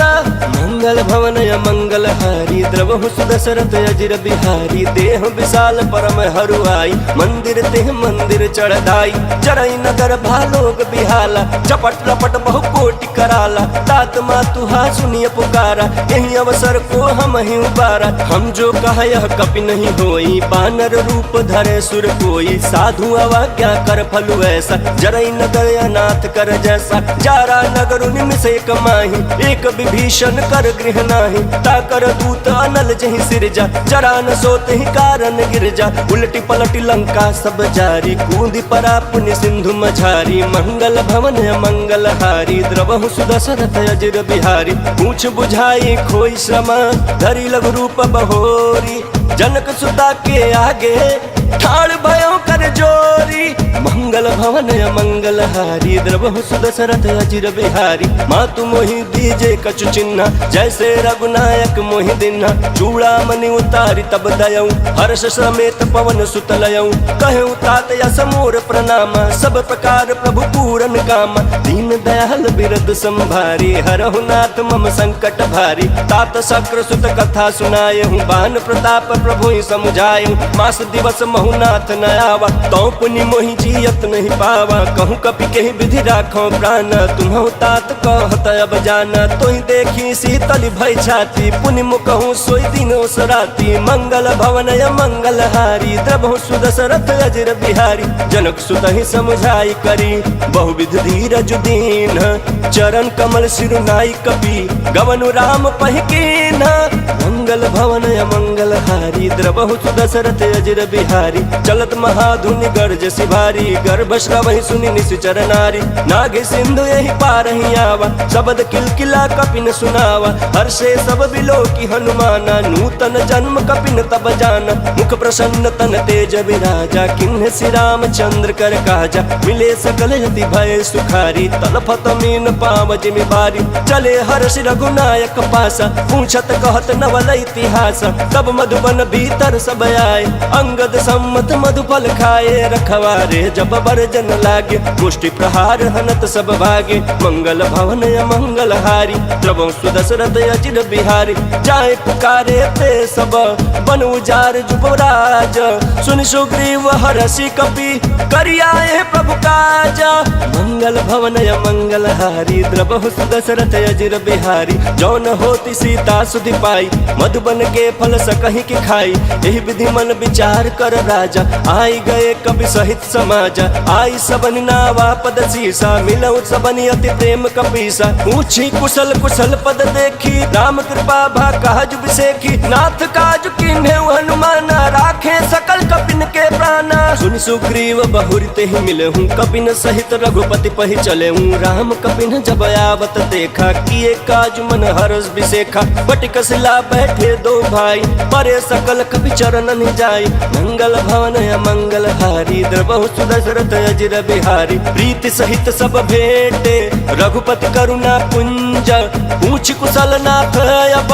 मंगल भवन मंगल हारी, द्रवहु दशरथ अजिर बिहारी। देह विशाल परम हरुआई, मंदिर तेह मंदिर चढ़ाई। चरई नगर भालोग बिहाला, चपट रपट बहु कोटि कराला। तात मातुहा सुनिय पुकारा, यही अवसर को हम ही उबारा। हम जो कहा यह कपि नहीं होई, बानर रूप धरे सुर कोई। साधु अवज्ञा कर फलु ऐसा, जरई नगर अनाथ कर जैसा। जारा नगर निमिषे कमाही, एक विभीषण कर गृह नाही। ताकर दूत अनल जहि सिरजा, जरा न सोते ही कारण गिरजा। उलटी पलटी लंका सब जारी, कूदी परा पुनि सिंधु मझारी। मंगल भवन मंगल हारी, द्रवहु दशरथ अजिर बिहारी। पूछ बुझाई खोई श्रमा, धरि लघु रूप बहोरी। जनक सुता के आगे, ठाड़ भयो कर जोरी। मंगल भवन मंगल हारी, द्रवहु दशरथ अजिर बिहारी। मातु मोहि दीजे कछु चिन्ह, जैसे रघुनायक मोहि दिन्हा। चूड़ा मणि उतारी तब दयऊ, हर्ष समेत पवन सुत लयऊ। कहूँ तात यस मोर प्रणामा, सब प्रकार प्रभु पूरन कामा। दीन दयाल बिरद संभारी, हरहु नाथ मम संकट भारी। तात शक्र सुत कथा सुनायहूँ, बान प्रताप प्रभु समुझायहूँ। मास दिवस महु नाथ न आवा, तौ पुनि मोहि जियत नहीं पावा। कहूँ कपि केहि विधि राखो प्राण, तुम्हु तात कहत अब जाना। तोहि देखी शीतल भय छाती, पुनि मुकहूँ सोई दिनो सराती। मंगल भवन मंगल हारी, द्रवहु दशरथ अजिर बिहारी। जनक सुत ही समझाई करी, बहुविध धीरज दीन। चरण कमल सिरुनाई कपि, गवनु राम पहिकीन। मंगल भवन मंगल हारी, द्रवहु दशरथ अजिर बिहारी। चलत महाधुनि गर्ज सिभारी, गर्भ श्रवहि सुनि निश्चर नारी। नागे सिंधु यही पारहि आवा, शब्द किलकिला कपि न सुनावा। हर्षे सब बिलोकी हनुमाना, नूतन जन्म कपिन तब जाना, मुख प्रसन्न तन तेज विराजा, किन्ह श्री रामचंद्र कर काजा, मिले सकल यति भय सुखारी, तलफत मीन पाव जिमि बारी, चले हर्ष रघुनायक पासा, पूछत कहत नवल इतिहास, तब मधुबन भीतर सब आए, अंगद सम्मत मधुफल खाए, रखवारे जब बरजन लागे, मुष्टि प्रहार हनत सब भागे, मंगल भवन मंगल हारी, द्रवं सुदशरथ अजिर बिहारी, जाए पुकारे ते सब बन उजार जुबराज, सुन सुग्रीव हरषि कपि करियाए प्रभु काज, मंगल भवन मंगल हारी, द्रवहु सुदशरथ अजिर बिहारी, जौन होती सीता सुधि पाई, मधुबन के फल सकहि के खाई, यही विधि मन विचार कर राजा, आई गए कवि सहित समाजा, आई सबन नावा पद सीसा, मिलऊ सबन अति प्रेम कपीसा, पूछी कुशल कुशल पद देखी, राम कृपा भा काज बिसेखी, नाथ काज किन्हे हनुमाना, राखे सकल कपिन के प्राणा, सुन सुग्रीव बहुरी ते ही मिले हूँ, कपिन सहित रघुपति पहि चले हूँ, राम कपिन जब आवत देखा, किए काज मन हरस बिसेखा, बटिक शिला बैठे दो भाई, परे सकल कपि चरण जाई, मंगल भवन मंगल हारी, द्रवहु सुदशरथ अजिर बिहारी, प्रीति सहित सब भेंटे, रघुपति करुणा पुंज, पूछ कुशल नाथ अब,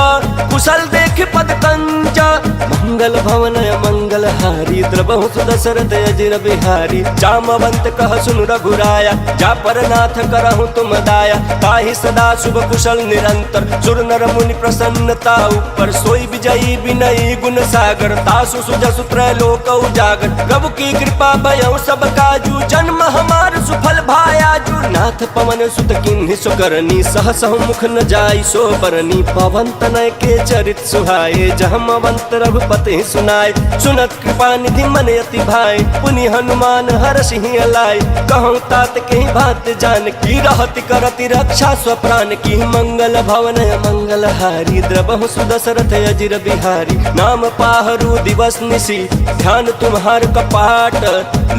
कुशल देख पद कंज, मंगल भवन मंगल हारी, द्रवहु सुदशरथ अजिर बिहारी, जामवंत कह सुन रघुराया, जा पर नाथ करहु तुम दाया, ताहि सदा शुभ कुशल निरंतर, सुर नर मुनि प्रसन्नता ऊपर, सोई विजयी विनयी गुण सागर, तासु सुजसु त्रैलोक उजागर, प्रभु की कृपा भयउ सब काजू, जन्म हमार सुफल भायाजू, नाथ पवन सुत किन्हि सुकरनी, सहसहु मुख न जाई सो बरनी, पवन तनय के चरित सुहाए, जहमवंत रघुपति सुनाए, सुनत कृपा निधि मन अति भाई, पुनि हनुमान हरषि अलाय, कहूँ तात के बात जान की, रहति करति रक्षा स्वप्राण की, मंगल भवन मंगल हारी, द्रवहु सुदशरथ अजिर बिहारी, नाम पाहरु दिवस निसी, ध्यान तुम्हार कपाट,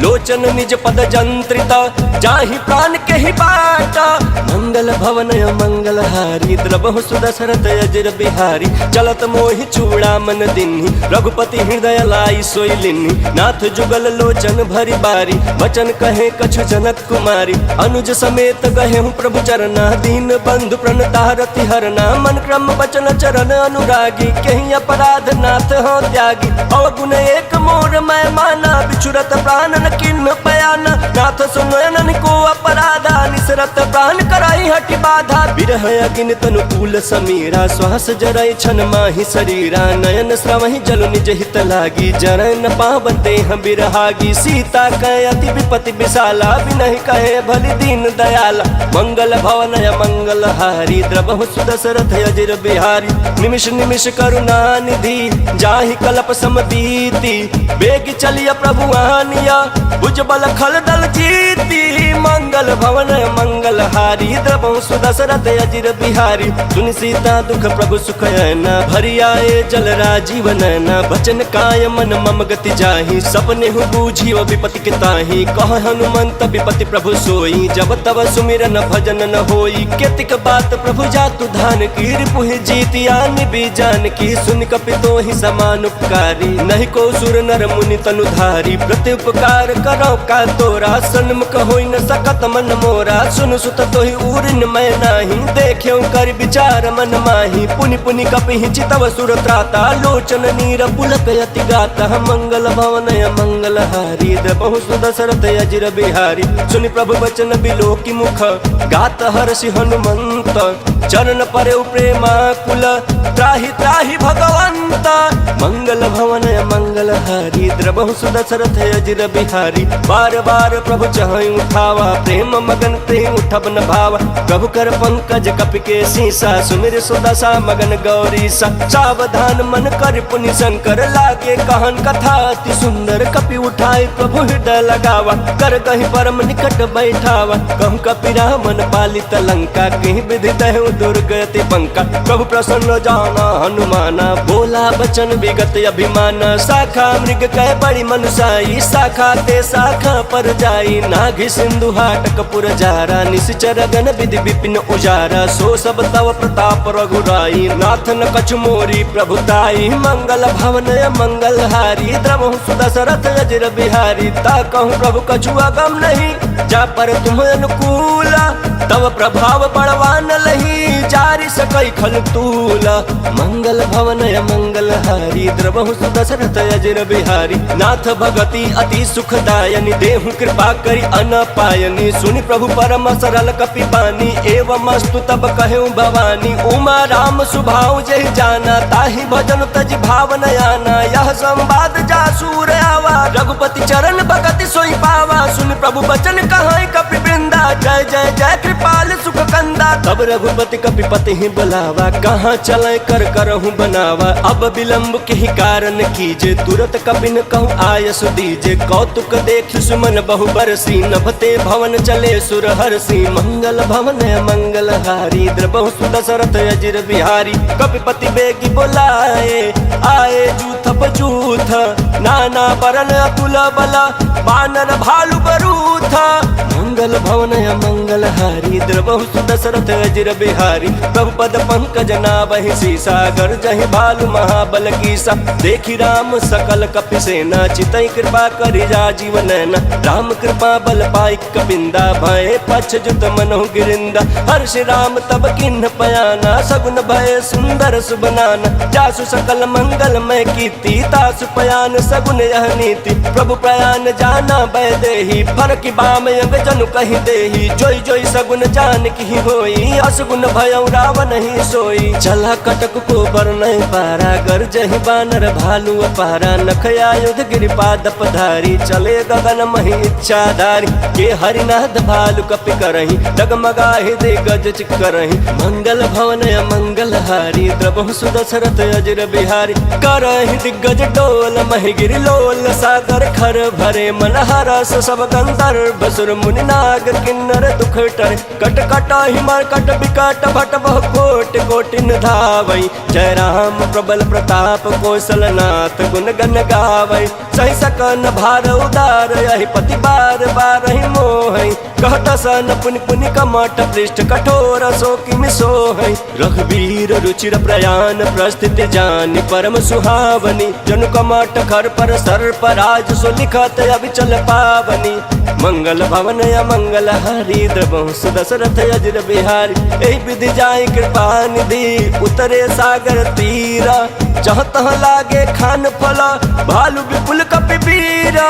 लोचन निज पद जंत्रित, जाहि प्राण के ही बाट, मंगल भवन मंगल हारी, द्रवहु सुदशरथ अजिर बिहारी, चलत मोहि चूड़ा मन दिन्हि, रघुपति हृदय लाई सोई लिन्हि, नाथ जुगल लोचन भरी बारी, वचन कहे कछु जनक कुमारी, अनुज समेत गहे हूँ प्रभु चरना, दीन बंधु प्रणतारति हरना, मन क्रम वचन चरण अनुरागी, कहीं अपराध नाथ हो त्यागी, अवगुण एक मोर मैं माना, बिछुरत प्राण न किन्ह पयाना, नाथ सुनयन को अपराधा, निसरत प्राण कराई हटि बाधा, बिरह अगिन तनु कूल समीरा, श्वास जरय छन माहि शरीरा, नयन श्रवहि जल निज हित लागी, जरय न पावन देह बिरहागी, सीता कहे अति विपति विशाला, बिनहि कहे भलि दीन दयाला, मंगल भवन मंगल हारी, द्रवहु सुदशरथ अजिर बिहारी, निमिष निमिष करुणा निधि, जाहि कल्प समतीति, बेग चलिय प्रभु आनिया, भुज बल खल दल जीती, मंगल भवन मंगल हारी, द्रवहु सुदशरथ अजिर बिहारी, सुनि सीता दुख प्रभु सुख ऐना, भरि आए जल राजीव नैना, बचन काय मन मम गति जाहि, सपने हु बूझियो विपति के ताहि, कह हनुमंत विपति प्रभु सोई, जब तब सुमिरन भजन न होई, केतिक बात प्रभु जातु धान की, रिपुहि जीतिया निबि जान की, सुन कपि तोहि समान उपकारी, नहीं को सुर नर मुनि तनु धारी, प्रति उपकार करो का तोरा, सन्मुख होई न सकत मन मोरा, सुन सुत तोहि उरिन मैं नाही, देख्यो कर विचार मन माही, पुनि पुनि कपि चितव सुर त्राता, लोचन नीर पुलक यति गाता, मंगल भवन मंगल हारी, द्रवहु सुदशरथ अजिर बिहारी, सुनि प्रभु वचन बिलोकि मुख, गात हर्षि हनुमंत, चरण परे प्रेमा कुल, त्राहि त्राहि भगवंत, मंगल भवन मंगल हारी, द्रवहु सुदशरथ अजिर बिहारी, बार बार प्रभु चहई उठावा, प्रेम मगन ते उठब न भावा, प्रभु कर पंकज कपि के सीसा, सुमिर सुदशा मगन गौरीसा, सावधान मन कर पुनि शंकर, लागे कहन कथा अति सुंदर, कपि उठाई प्रभु हृदय लगावा, कर कहीं परम निकट बैठावा, कहूँ कपि रामन पालित लंका, कहीं विधि दहु दुर्गति पंका। प्रभु प्रसन्न जाना हनुमाना, बोला बचन विगत अभिमान। शाखा मृग कह बड़ी मनुषाई, शाखा ते शाखा पर जाई। नाघि सिंधु हाटक पुर जारा, निश्चर गण विधि विपिन उजारा। सो सब तव प्रताप रघुराई, नाथ न कछु मोरी प्रभुताई। मंगल भवन मंगल हारी, द्रवहु सुदशरथ अजर बिहारी। ता कहूँ प्रभु कछु अगम नहीं, जा पर तुम अनुकूल। तव प्रभाव बड़वान लही, जारि सकई खल तूला। मंगल भवन मंगल हारी, द्रवहु सुदशरथ अजर बिहारी। नाथ भगति अति सुखदायनी, देहु कृपा करी अनपायनी। सुनि प्रभु परम सरल कपि बानी, एवं अस्तु तब कहूँ भवानी। उमा राम सुभाव जहि जाना, ताहि भजन तज भाव न आना। यह संवाद जासूर आवा, रघुपति चरण भगति सोई पावा। सुन प्रभु बचन कहाँ कपि वृंदा, जय जय जय कृपाल सुख कंदा। तब रघुपति कपिपति ही बुलावा, कहाँ चले कर करहूँ बनावा। अब विलम्ब के ही कारण कीजे, तुरत कपिन कहूँ आयस दीजे। कौतुक देख सुमन बहु बरसी, नभते भवन चले सुर हरसी। मंगल भवन मंगल हारी, द्रवहु सुदशरथ अजर बिहारी। कपिपति बेगी बुलाए, आए जूथ पजूथ। नाना बरन अतुल बला, बानर भालु बरूथ। मंगल भवन मंगल हारी, द्रवहु सुदशरथ अजर बिहारी। प्रभु पद पंकज नाभहि सीसा, गर्जहि भालु महाबल कीसा। देखि राम सकल कपि सेना, चितई कृपा करि राजीव नैना। राम कृपा बल पाई कपिंदा, भय पछ जुत मनहु गिरिंदा। हर्ष राम तब किन्ह पयाना, सगुन भय सुंदर सुबनाना। जासु सकल मंगल मैं कीर्ति, तासु पयान सगुन यह नीति। प्रभु प्रयान जाना भय देहि, फरकि बाम अंग जनु कहि देहि। जोई जोई सगुन जान की होई, असगुन भयउ रावण ही सोई। चला कटक को बरनहि पारा, गर्जहि बानर भालु अपारा। नख आयुध गिरिपाद पधारी, चले गगन महि इच्छाधारी। के हरिनाथ भालु कपि करहि, डगमगाहि दिग्गज चिक्करहि। मंगल भवन मंगल हारी, द्रवहु सुदशरथ अजर बिहारी। करहि दिग्गज डोल महि गिरि लोल, सागर खर भरे मन हरस। सब गंधर्व सुर मुनि नाग किन्नर दुख टरे। कट कट हिमर कट विकट भट बहु कोटि कोटिन धावई। जय राम प्रबल प्रताप कौशलनाथ, गुण गण गावई। सहि सकन भार उदार, यहि पति बार बार ही मोहई। कहत सन पुनि पुनि कमट पृष्ठ, कठोर सो किमि सोहई। रघुवीर रुचिर प्रयाण, प्रस्थिति जानि परम सुहावनी। जनु कमट खर पर सर्प राज, सो लिखत अभिचल पावनी। मंगल भवन मंगल हारी, द्रवहु सुदशरथ अजर बिहारी। एहि विधि जाय कृपा निधि, उतरे सागर तीरा। जहाँ तहाँ लागे खान फला, भालु विपुल कपि बीरा।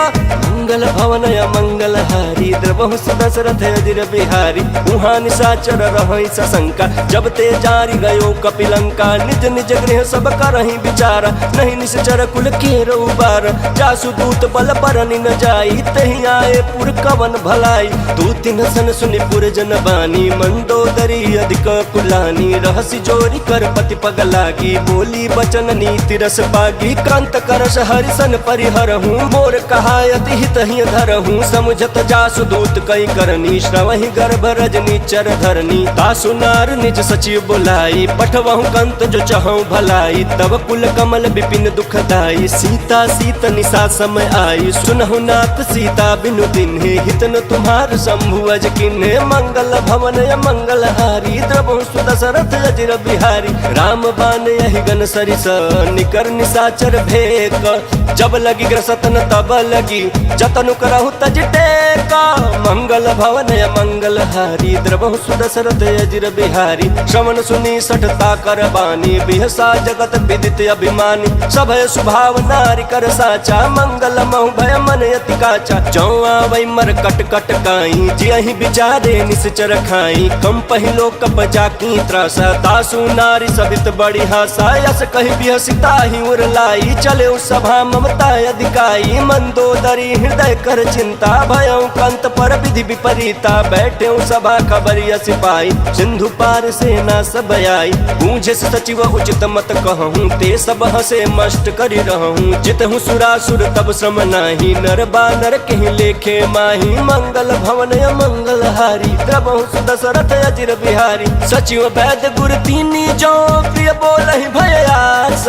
मंगल भवन मंगल हारी, द्रवहु सुदशरथ अजर बिहारी। उहाँ निशाचर रहै सशंका, जब ते जारि गयो कपिलंका। निज निज गृह सब करहि विचारा, नहीं निश्चर कुल केर उबार। जासु दूत बल बरनि न जाई, तहि आए पुर कवन भलाई। दूति न सन सुनि पुर जन बानी, मंदोदरी अधिक कुलानी। रहसि जोरी कर पति पग लागी, बोली बचन नीति रस पागी। कांत करस हरिसन परिहरहूँ, मोर कहायति हित ही धरहूँ। समुझत जासु दूत कई करनी, श्रवहि गर्भ रजनी चर धरनी। तासु नार निज सचिव बुलाई, पठवहु कंत जो चहु भलाई। तब कुल कमल विपिन दुखदाई, सीता सीत निशा समय आई। सुनहु नाथ सीता बिनु तिन्हे, हित न तुम्हार शंभु अज किन्हे। मंगल भवन मंगल हारी, द्रवहु सुदशरथ अजर बिहारी। राम बान यहि गण सरिस, निकर निशाचर भेक। जब लगी ग्रसतन तब लगी, जतनु करहु तज टेका। मंगल भवन मंगल हारी, द्रवहु सुदशरथ अजर बिहारी। श्रवण सुनी सठता कर बानी, बिहसा जगत विदित अभिमानी। सभय सुभाव नारि कर साचा, मंगल महु भय मन अति काचा। जौआ वै मर कट कट काई, जियहि विचारे निश्चर खाई। कम पहिलो कप जाकी त्रासा, तासु नारी सभित बड़ी हासा। यस कहि बिहसिता ही उर लाई, चले सभा ममता अधिकाई। मंदोदरी हृदय कर चिंता भयं कंत पर विधि विपरीता बैठे सभा खबरिया सिपाही सिंधु पार सेना सब आई पूछे सचिव उचित मत कहूँ ते सब हंसे मस्त करी रहूँ जितहु सुरासुर तब श्रम नाही नर बानर कहीं लेखे माही मंगल भवन मंगल हारी द्रवहु सुदशरथ अजिर बिहारी सचिव वैद्य गुर तीनी जो प्रिय बोल भयास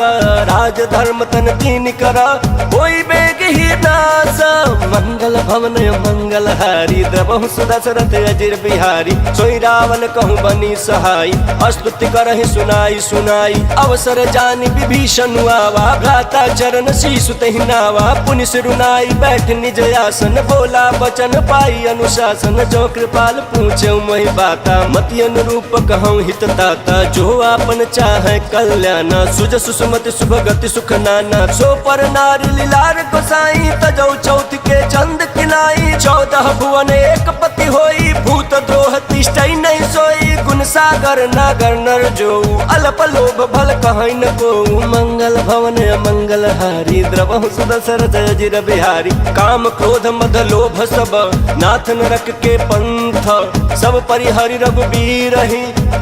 राज धर्म तन तीन करा कोई बेग ही नास मंगल भवन मंगल हारी द्रवहु सुदशरथ अजिर बिहारी सोई रावण कहूँ बनी सहाय स्तुति करहि सुनाई सुनाई अवसर जानि विभीषण आवा भ्राता चरण शीशु तहि नावा पुनि सिरुनाई बैठ निज आसन बोला बचन पाई अनुशासन जो कृपाल पूछे मोहि बाता मति अनुरूप कहूँ हित ताता जो आपन चाहे कल्याण सुज सुसुमति शुभ गति सुख नाना सो पर नारी लीलार गोसाई तजौ चौथ के चंद किनाई 14 भुवन एक पति होई भूत द्रोह तिष्ठई नहीं सोई गुण सागर नागर नर जो अल्प लोभ भल कहीं न को मंगल भवन मंगल हारी द्रवहु सुदशरथ अजिर बिहारी काम क्रोध मद लोभ सब नाथ नरक के पंथ सब परिहरि रघुबीर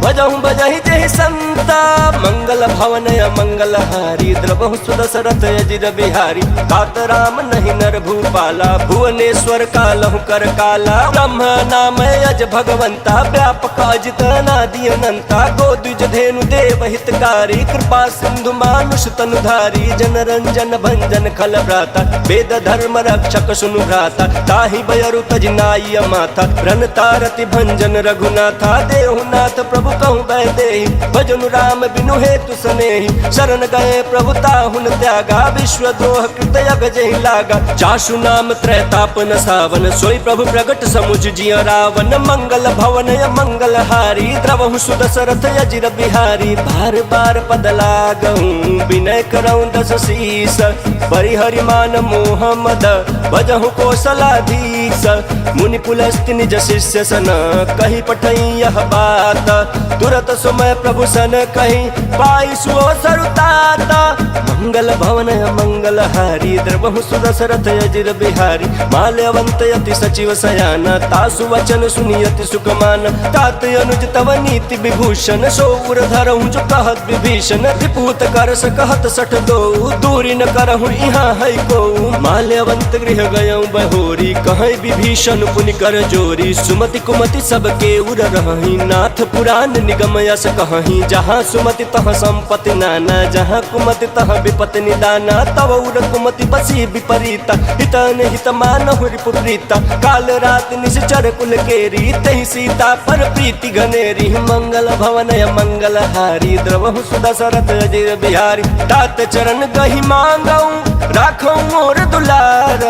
भजहु बजहि जहि संता मंगल भवन मंगल हारी द्रवहु सुदशरथ अजिर बिहारी तात राम नहीं नर भूपाला भुवनेश्वर कालहु कर काला ब्रह्म नाम अज भगवंता व्यापक अजित नादि अनंता गोद्विज धेनु देव हितकारी कृपा सिंधु मानुष तनुधारी जन रंजन भंजन खल भ्राता वेद धर्म रक्षक सुनु भ्राता ताहि बयरु तजनाई माथा रन तारति भंजन रघुनाथा देहुनाथ प्रभु कहूँ बैदेहि भजनु राम बिनु हेतु सनेहि शरण गए प्रभु ताहुन त्यागा विश्व द्रोह कृत जहि लागा जासु नाम त्रैतापन सावन सोई प्रभु प्रगट समुझ जिय रावण मंगल भवन मंगल हारी द्रवहु सुदशरथ अजिर बिहारी बार बार पद लागहूँ विनय करऊँ दस शीस परिहरि मान मोह मद भजहु कौशलाधीश मुनि पुलस्त्य निज शिष्य सन कही पठई यह बात तुरत सुमय प्रभु सन कही पाई सुओ सरुतात मंगल भवन मंगल हारी द्रवहु सुदशरथ अजिर बिहारी माल्यवंत यति सचिव सयाना तासु वचन सुनियति सुकमान तात अनुज तव नीति विभूषण सौर धरहु जो कहत विभीषण त्रिपुत कर सकहत सठ दो दूरी न करहु यहाँ है को माल्यवंत गृह गयऊँ बहोरी कहीं विभीषण पुनि कर जोरी सुमति कुमति सबके उर रही नाथ पुराण निगम यस कहीं जहाँ सुमति तह संपत्ति नाना जहाँ कुमति तह विपत्ति निदाना तव उर कुमति बसी विपरीता हितन हित मानहु रिपुप्रीता काल रात निश्चर कुल केरी तहि सीता पर प्रीति घनेरी मंगल भवन मंगल हारी द्रवहु सुदशरथ अजिर बिहारी तात चरण गहि मांगऊँ राखऊँ मोर दुलार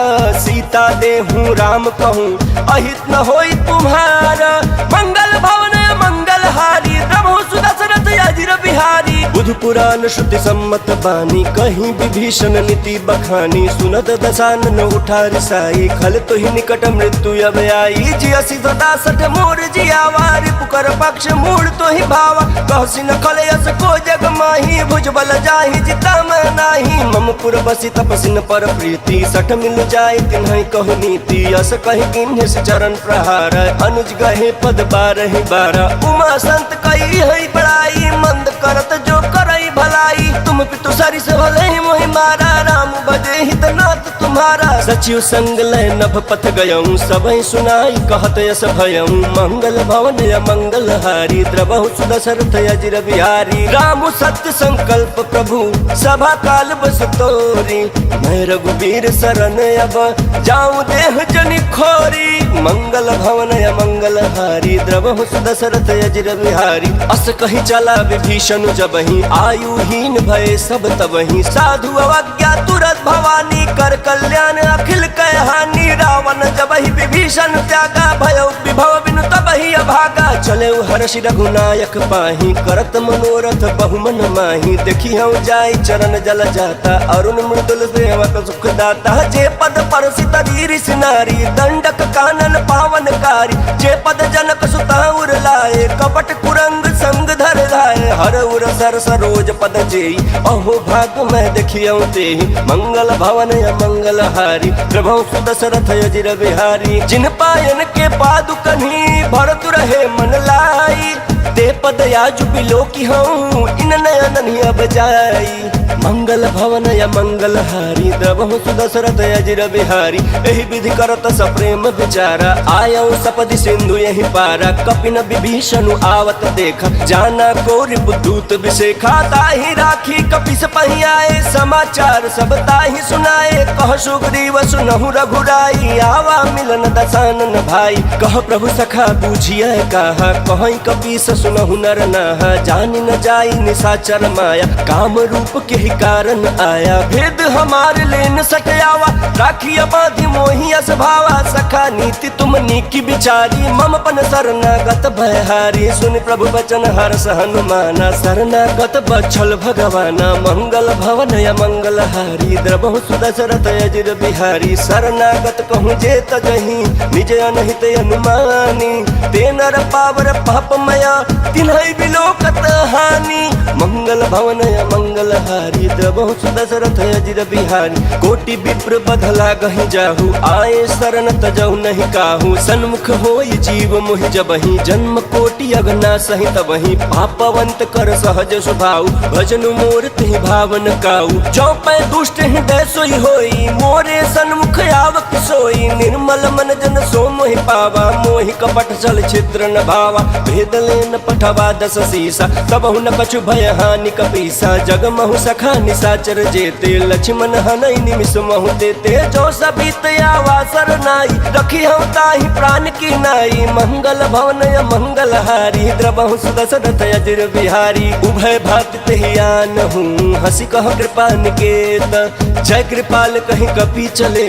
सीता देहूँ राम कहूँ अहित न होई तुम्हारा मंगल भवन मंगल हारी द्रवहु सुदशरथ अजिर बिहारी बुध पुराण श्रुति सम्मत बानी कहीं विभीषण नीति बखानी सुनत दशानन उठा रिसाई खल तो ही निकट मृत्यु अब आई जियसी सदा सठ मोर जियावारी पुकर पक्ष मूल तो ही भावा कहसी न खल यस को जग माही भुजबल जाहि जिता मैं नाही ममपुर बसी तपसिन पर प्रीति सठ मिल जाय तिन्हि कहु नीति यस कहि किन्हि चरण प्रहार अनुज गहे पद बारहि बारह उमा संत कही है बड़ाई मंद करत जो करई भलाई तुम पितु सरि से भले मोहि मारा राम बजे हित नाथ तुम्हारा सचिव संग लय नभ पथ गयऊँ सबहि सुनाई कहत यस भयऊँ मंगल भवन मंगल हारी द्रवहु सुदशरथ अजिर बिहारी राम सत्य संकल्प प्रभु सभा काल बस तोरी मैं रघुबीर शरण अब जाऊँ देह जनि खोरी मंगल भवन मंगल हारी द्रवहु सुदशरथ अजिर बिहारी अस कहीं चला विभीषण जबहि आयुहीन भय सब तबहि साधु अवज्ञा तुरत भवानी कर कल्याण अखिल कहानी रावण जबहि विभीषण त्यागा भय विभव बिनु तबहि अभागा चले हर्षि रघुनायक पाही करत मनोरथ बहुमन माही देखी हम जाई चरण जल जाता अरुण मृदुल सेवक सुख दाता जे पद परसित रीरिस नारी दंडक कानन पावनकारी जे पद जनक सुता उर लाए कपट कुरंग संग धर लाए हर उर सर सरोज पद जेई अहो भाग मैं देखियौ ते मंगल भवन मंगल हारी प्रभु सुदशरथ अजिर बिहारी जिन पायन के पादुकन्ही भरत रहे मन लाई ते पद याजु बिलो की हूँ इन नयन अब जाई मंगल भवन या मंगल हारी प्रभु सुदशरथ अजिर बिहारी एहि विधि करत सप्रेम विचारा आयौ सपदि सिंधु यही पारा कपिन विभीषण आवत देखा जाना को रिपुदूत विशेखा ताहि राखी कपिस पहियाए समाचार सब ताहि सुनाए कह सुग्रीव सुनहु रघुराई आवा मिलन दसानन भाई कह प्रभु सखा बूझिए कहा कहीं कपीस सुनहु नर नाहा जानि न जाई निशाचर माया काम रूप के ही कारण आया भेद हमार लेन सटयावा राखिया बाधी मोहि असभावा सखा नीति तुम नीकी बिचारी मम पन शरणागत भयहारी सुन प्रभु बचन हर्ष हनुमाना शरणागत बछल भगवाना मंगल भवन या मंगल हारी द्रबहु सुदशरथ अजिर बिहारी शरणागत कहूँ जे तजही निज अनहित अनुमानी ते नर पावर पापमया तिन्है बिलोकत हानि मंगल भवन या मंगल हारी द्रबहु सुदशरथ अजिर बिहारी कोटि विप्र बधला गहि जाहु आए शरण तजहु नहीं काहू सन्मुख होई जीव मोहि जबहि जन्म कोटि अगना सहित वही पापवंत कर सहज स्वभाव भजन मोर तिहि भावन काऊ चौपै दुष्ट हृदय सोई होई मोरे सन्मुख आवक सोई निर्मल मन जन सो मोहि पावा मोहि कपट छल छिद्र न भावा भेद लेन पठवा दस सीसा तबहु न कछु भय हानि कपीसा जगमहु सखा निशाचर जेते लक्ष्मण हनई निमिष महु देते जो सबीत आवा सरनाई रखी हम ताहि प्राण की नाई मंगल भवन या मंगल हारी द्रबहु सुदशरथ अजिर बिहारी उभय भात तेहियान हूँ हंसी कह कृपा निकेत जय कृपाल कहीं कपी चले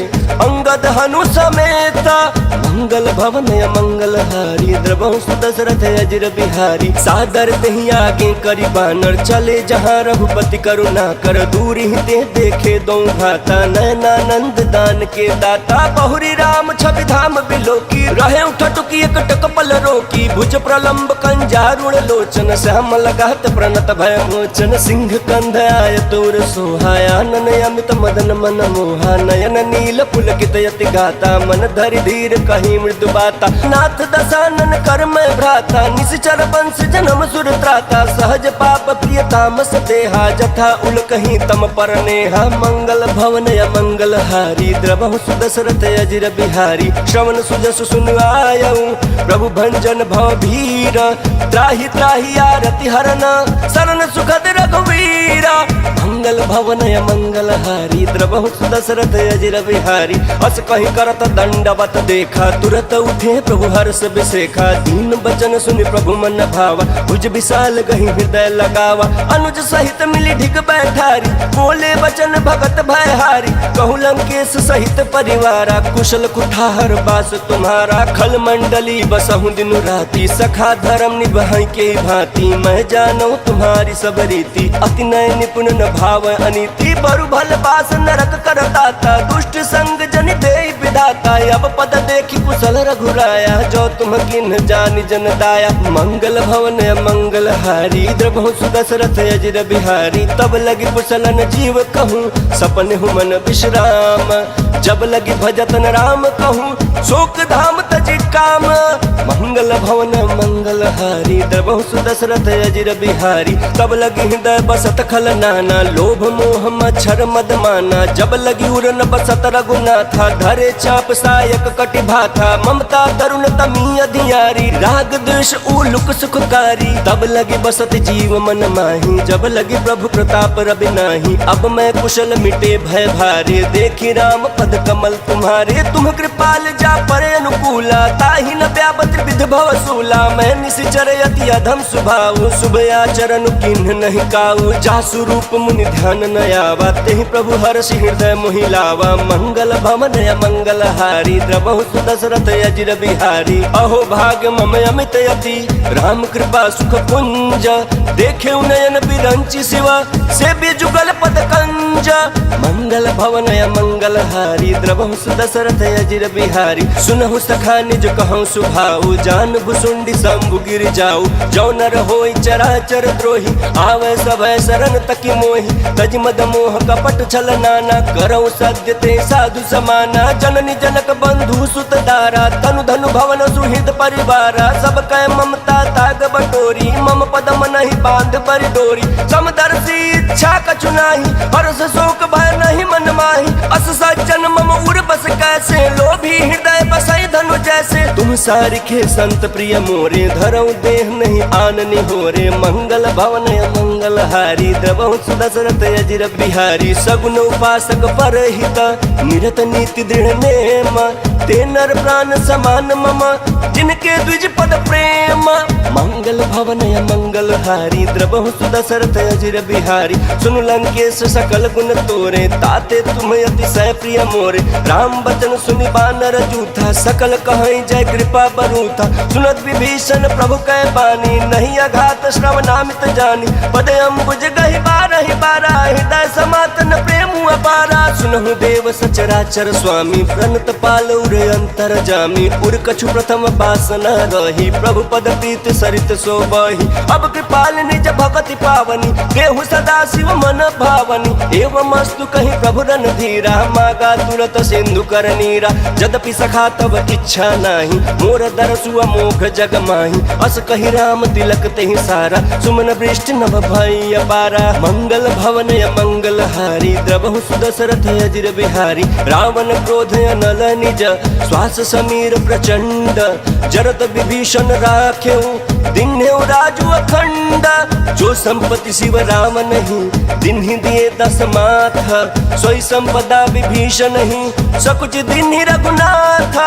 अंगद हनु समेत मंगल भवन या मंगल हारी द्रबहु सुदशरथ अजिर बिहारी सादर तेहि आगे करी बानर चले जहाँ रघुपति करुणा कर दूर ही ते देखे दो भाता नयनानंद दान के दाता बहुरी राम छवि धाम बिलोकी रहे उठटुकी एक टकपल रोकी भुज प्रलंब कंजारुण लोचन श्याम लगात प्रणत भय मोचन सिंह कंध आय तोर सोहाया नन अमित मदन मन मोहा नयन नील पुलकित यति गाता मन धरि धीर कहीं मृदु बाता नाथ दसानन कर मैं भ्राता निश्चर वंश जन्म सुर त्राता सहज पाप प्रिय तामस देहा जथा उल कहीं तम पर नेहा मंगल भवन या मंगल हारी द्रबहु सुदशरथ अजिर बिहारी श्रवण सुजस सुन आयऊ प्रभु भंजन भव भीर त्राहि त्राहि आरति हरन शरण सुखद रघुवीरा मंगल भवन या मंगल हारी द्रबहु सुदशरथ अजिर बिहारी अस कहीं करत दंडवत देखा तुरत उठे प्रभु हर्ष बिसेखा दीन बचन सुनि प्रभु मन भावा भुज विशाल गही हृदय लगावा अनुज सहित मिली ढिग बैठारी बोले वचन भगत भयहारी कहु लंकेश सहित परिवारा कुशल कुठार बास तुम्हारा खल मंडली बसहु दिन राती सखा धर्म निभाई के भांति मैं जानू तुम्हारी सब रीति अति नय निपुण न भाव अनीति बरु भल बास नरक करताता दुष्ट संग जन दे विधाता अब पद देखी कुशल रघुराया जो तुम किन जानि जन दाया मंगल भवन मंगल हारी द्रबहु सुदशरथ अजिर बिहारी तब लगी कुशलन जीव कहूँ सपन हुमन विश्राम जब लगी भजतन राम कहूँ शोक धाम तजि काम मंगल भवन मंगल हारी द्रबहु सुदशरथ अजिर बिहारी तब लगी हृदय बसत खल नाना लोभ मोह मच्छर मद माना जब लगी उड़न बसत रघुनाथा धरे चाप सायक कटि भाथा ममता तरुण तमी अधियारी राग द्वेष उलुक सुखकारी तब लगी बसत जीव मन माही जब लगी प्रभु प्रताप रवि नाही अब मैं कुशल मिटे भय भारे देखी राम पद कमल तुम्हारे तुम कृपाल जा परे अनुकूला ताहि न व्यापत विध भव सूला मैं निशिचर यति अधम स्वभाव शुभ आचरण किन्ह नहीं काऊ जासु रूप मुनि ध्यान न आवा तेहि प्रभु हर्षि हृदय मोहिलावा। मंगल भवन मंगल हारी द्रवहु सुदशरथ अजिर बिहारी। अहो भाग्य मम अमित यति राम कृपा सुख पुंज। देखे नयन बिरंचि शिवा से भी जुगल पद कंज। मंगल भवन मंगल हारी द्रवहु सुदशरथ अजिर बिहारी। सुनहु सखा निज कहूँ सुभाऊ जान भुसुंडी शंभु गिर जाऊ। जो नर होई चराचर द्रोही आवे सभय शरण तकी मोहि। तज मद मोह कपट छल नाना करऊ सद्य ते साधु समाना। जननी जनक बंधु सुत दारा तनु धनु भवन सुहृद परिवारा। सब कह ममता ताग बटोरी मम पदम नहीं बांध पर डोरी। समदर्शी इच्छा कछु नाही हर्ष शोक भय नहीं मन माही। अस सज्जन मम उर बस कैसे लोभी हृदय बसई धनु जैसे। तुम सारिखे संत प्रिय मोरे धरऊ देह नहीं आननी होरे। मंगल भवन मंगल हारी द्रवहु सुदशरथ अजिर बिहारी। सगुन उपासक परहित निरत नीति दृढ़ नेम। ते नर प्राण समान मम जिनके द्विज पद प्रेम। मंगल भवन मंगल हारी द्रवहु सुदशरथ अजिर बिहारी। सुनु लंकेश सकल गुण तोरे ताते तुम अतिशय प्रिय मोरे। राम बचन सुनि बानर जूथा सकल कहीं जय कृपा बरूथा। सुनत विभीषण प्रभु कै बानी नहीं अघात श्रवणामित जानी। पद अम्बुज गहि बारहि बारा हृदय समातन प्रेम अपारा। सुनहु देव सचराचर स्वामी प्रणत पाल उर अंतर जामी। उर कछु प्रथम वासना रही प्रभु पद प्रीत सरित सोबही। अब कृपाल निज भगति पावनी देहु सदा शिव मन भावनी। एवं अस्तु कहीं प्रभु रन धीरा मागा तुरत सिंधु कर नीरा। यद्यपि सखा तब इच्छा नाही मोर दरसु अमोघ जग माही। अस कही राम तिलक तेहि सारा सुमन वृष्टि नभ भई अपारा। मंगल भवन मंगल हारी द्रवहु सुदशरथ अजिर बिहारी। रावण क्रोध अनल निज श्वास समीर प्रचंड। जरत विभीषण राखेऊ दिन्हेउ राजु अखंड। जो संपत्ति शिव राम नहीं दिन्हि दिए दस माथ। सोई संपदा विभीषण नहीं सकुच दिन्हि रघुनाथ।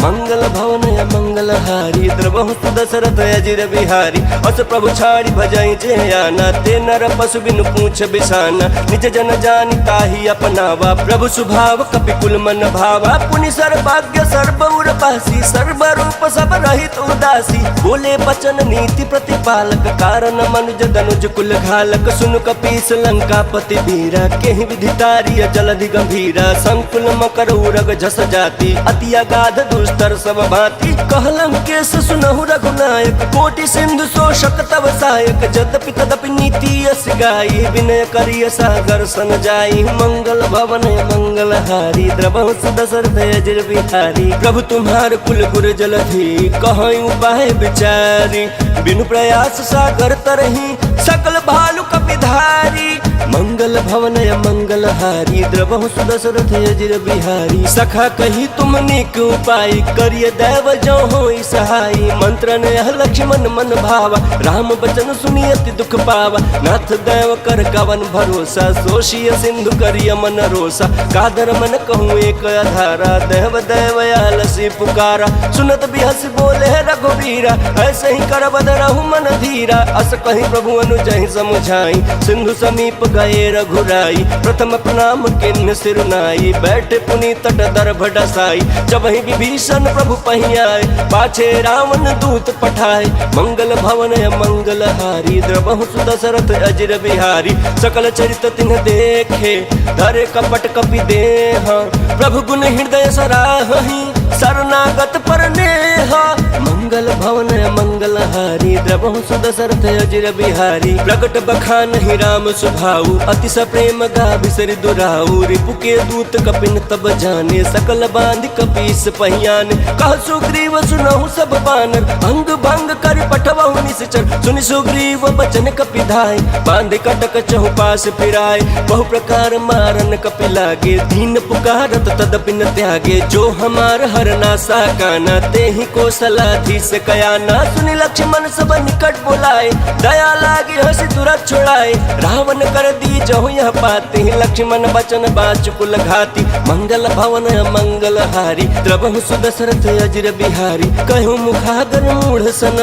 मंगल भवन मंगल हारी द्रवहु सुदशरथ अजिर बिहारी। अस प्रभु छाड़ी भजई जे आना ते नर पशु बिनु पूछ बिसाना। निज जन जानि ताहि अपनावा प्रभु सुभाव कपि कुल मन भावा। पुनि सर्वज्ञ सर्व उर पासी सर्व रूप सब रहित उदासी। बोले बचन नीति प्रतिपालक कारण मनुज दनुज कुल घालक। सुनु कपीस लंकापति वीरा केहि विधितारिय जलधि गंभीरा। संकुल मकर उरग झस जाति अति अगाध दुस्तर सब भांति। कहलंकेश सुनहु रघुनायक कोटि सिंधु शोषक तव सहायक। यद्यपि तदपि नीति यस गाई विनय करिय सागर सन जाई। मंगल भवन मंगल हारी द्रवहु सुदशरथ अजिर बिहारी। प्रभु तुम्हार कुल गुर जलधि कहीं उपाय विचारी। बिनु प्रयास सागर तरही सकल भालु कपिधारी। मंगल भवन मंगल हारी द्रवहु सुदशरथ अजिर बिहारी। सखा कही तुम नीक उपाय करिय दैव जो होई सहाई। मंत्र ने लक्ष्मण मन भावा राम बचन सुनि अति दुख पावा। नाथ दैव कर कवन भरोसा सोशिय सिंधु करिय मन रोसा। कादर मन कहूँ एक आधारा देव दैव आलसी पुकारा। सुनत बिहस बोले रघुवीरा ऐसे ही कर बद रहु मन धीरा। अस कहीं प्रभु अनुजहि समुझाई सिंधु समीप गए रघुराई। प्रथम प्रणाम किन्न सिरुनाई बैठे पुनि तट दर्भ डसाई। जब ही विभीषण प्रभु पही आए पाछे रावण दूत पठाए। मंगल भवन मंगल हारी द्रवहु सुदशरथ अजिर बिहारी। सकल चरित तिन्ह देखे धरे कपट कपि देह। प्रभु गुण हृदय सराहहि शरणागत पर नेह। मंगल भवन मंगल हारी द्रवहु सुदशरथ अजिर बिहारी। प्रगट बखान ही राम सुभाऊ अति सप्रेम गा बिसरि दुराऊ। रिपु के दूत कपिन तब जाने सकल बांध कपीस पहियान। कह सुग्रीव सुनहु सब बानर अंग भंग कर पठवहु निश्चर। सुनि सुग्रीव बचन कपि धाय बांध कटक चहुपास फिराय। बहु प्रकार मारन कपि लागे दीन पुकारत तदपि न त्यागे। जो हमार हरना साकाना तेहि को सलाधीस कयाना। सुनि लक्ष्मण सब निकट बुलाए दया लागे हंसी तुरंत छुड़ाए। रावण कर दी जहु यह पाए गाते लक्ष्मण बचन बाचुकुल घाती मंगल भवन मंगल हारी द्रवहु सुदशरथ अजिर बिहारी कहु मुखागर मूढ़ सन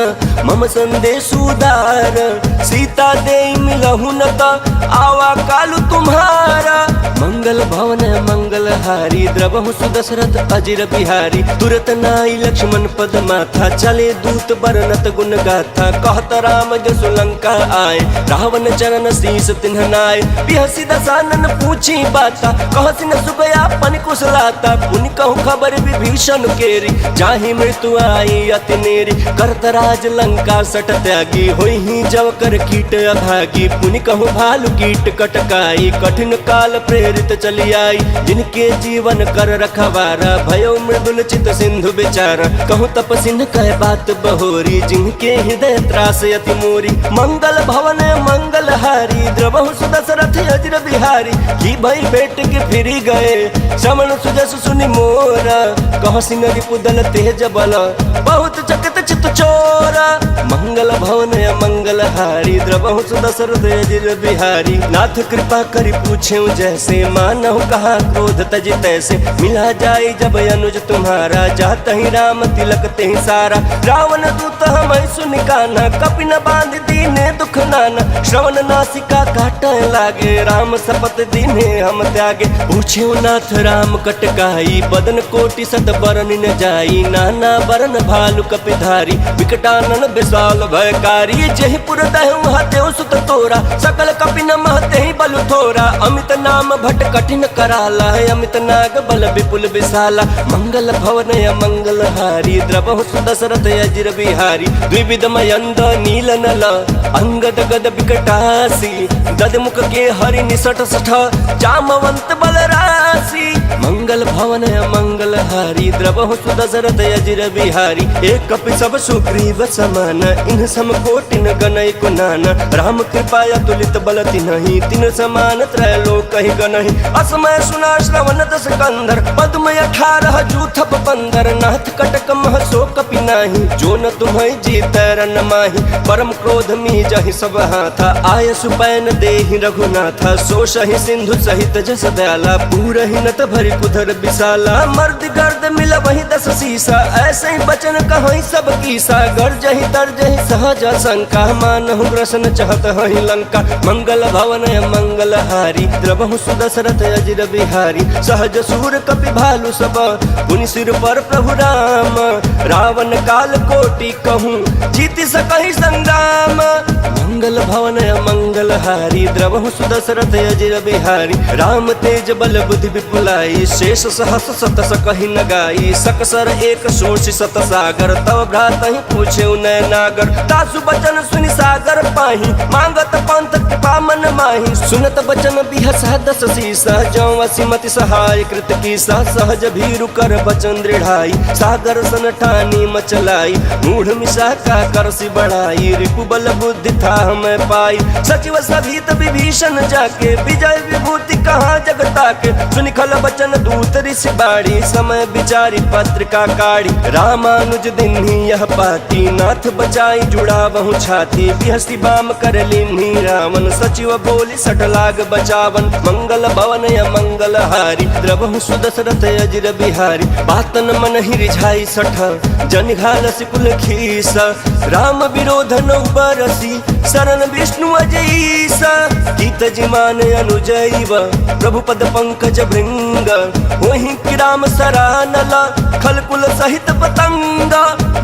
मम संदेश उदार सीता दे मिलहु न आवा कालु तुम्हारा मंगल भवन मंगल हारी द्रवहु सुदशरथ अजिर बिहारी तुरत नाई लक्ष्मण पद माथा चले दूत बरनत गुण गाथा कहत राम जसु लंका आए रावण चरण शीस तिन्ह नाय बिहसी दसानन पूछी बाता कहसिन सुगया पन कुशलाता पुनि कहु खबर विभीषण केरी जाहि मृत्यु आई अति नेरी करत राज लंका सट त्यागी होई ही जव कर कीट अभागी पुनि कहु भालु कीट कटकाई कठिन काल प्रेरित चली आई जिनके जीवन कर रखवारा भयो मृदुल चित सिंधु बेचारा कहु तपसिन कह बात बहोरी जिनके हृदय त्रास अति मोरी मंगल भवन मंगल हारी द्रवहु सुदशरथ अजिर बिहारी की भई बेट के फिरी गए श्रवण सुजस सुनि मोरा कह सिंह रिपुदल तेज बल बहुत चकित चित चोरा मंगल भवन मंगल हारी द्रवहु सुदशरथ अजिर बिहारी नाथ कृपा करि पूछे जैसे मानहु कहा क्रोध तज तैसे मिला जाए जब अनुज तुम्हारा जात ही राम तिलक ते सारा रावण दूत हम सुनि काना कपि न बांध दीने दुख नाना श्रवण नासिका काट लागे राम सपत दीने हम त्यागे पूछे नाथ राम कटकाई बदन कोटि सत बरन न जाई नाना बरन भालु कपिधारी विकटानन विशाल भयकारी जहि पुर दहु हतेउ सुत तोरा सकल कपि न महते ही बलु थोरा अमित नाम भट कठिन कराला अमित नाग बल विपुल विशाला मंगल भवन मंगल हारी द्रवहु सुदशरथ अजिर बिहारी द्विविध मयंद नील नल अंगद गद विकटासी ददमुख के हरि निसट सठ जामवंत बल राशि मंगल भवन मंगल हारी द्रवहु सुदशरथ अजिर बिहारी एक कपि सब सुग्रीव समान इन सम कोटि न गनय कुनाना राम कृपा तुलित बल तिन्हि तिन समान त्रैलोक ही गनहि असमय सुना श्रवण दस कंधर पद्म 18 जूथप पंदर नाथ कटक मह सो कपि नाही जो न तुम्हें जीत रन माही परम क्रोध मी जहि सब हाथा आय सुपैन देहि रघुनाथा सो सहि सिंधु सहित जस दयाला पूरहि नत भरि कुधर विशाला मर्द गर्द मिल वही 10 सीसा ऐसे ही बचन कहीं सब कीसा गर्जहि तरजहि सहज शंका मानहु ग्रसन चहत हहि लंका मंगल भवन मंगल हारी द्रवहु सुदशरथ अजिर बिहारी सहज सूर कपि भालु सब पुनि सिर पर प्रभु राम रावण काल कोटि कहूँ जीति सकहि संग्राम मंगल भवन मंगल हारी द्रवहु सुदशरथ अजिर बिहारी राम तेज बल बुद्धि विपुलाई शेष सहस सत सकहि न गाई सकसर एक सोच सत सागर तव भ्रातहि पूछे नय नागर तासु बचन सुनि सागर पाही मांगत पंथ कृपा मन माही सुनत बचन बिहसा 10 सीसा जौ असिमति सहाय कृत कीसा सहज भीरु कर बचन दृढ़ाई सागर सन ठानी मचलाई मूढ़ मिशा का करसी बढ़ाई रिपु बल बुद्धि था हमें पाई सचिव सभीत विभीषण जाके विजय विभूति कहाँ जगता के सुनि खल बचन दूत ऋषि बाड़ी समय विचारी पत्रिका काढ़ी रामानुज दिन्ही यह पाती नाथ बचाई जुड़ा बहु छाती बिहसी बाम कर लिन्ही रावण सचिव बोली सठ लाग बचावन मंगल भवन मंगल हारी द्रवहु सुदशरथ अजिर बिहारी बातन मन ही रिझाई सठ जन घाल सिकुल खीस राम विरोध नौ बरसी शरण विष्णु अजईसा गीत जिमान अनुजैव प्रभु पद पंकज भृंग वही किराम सरानला खलकुल सहित पतंग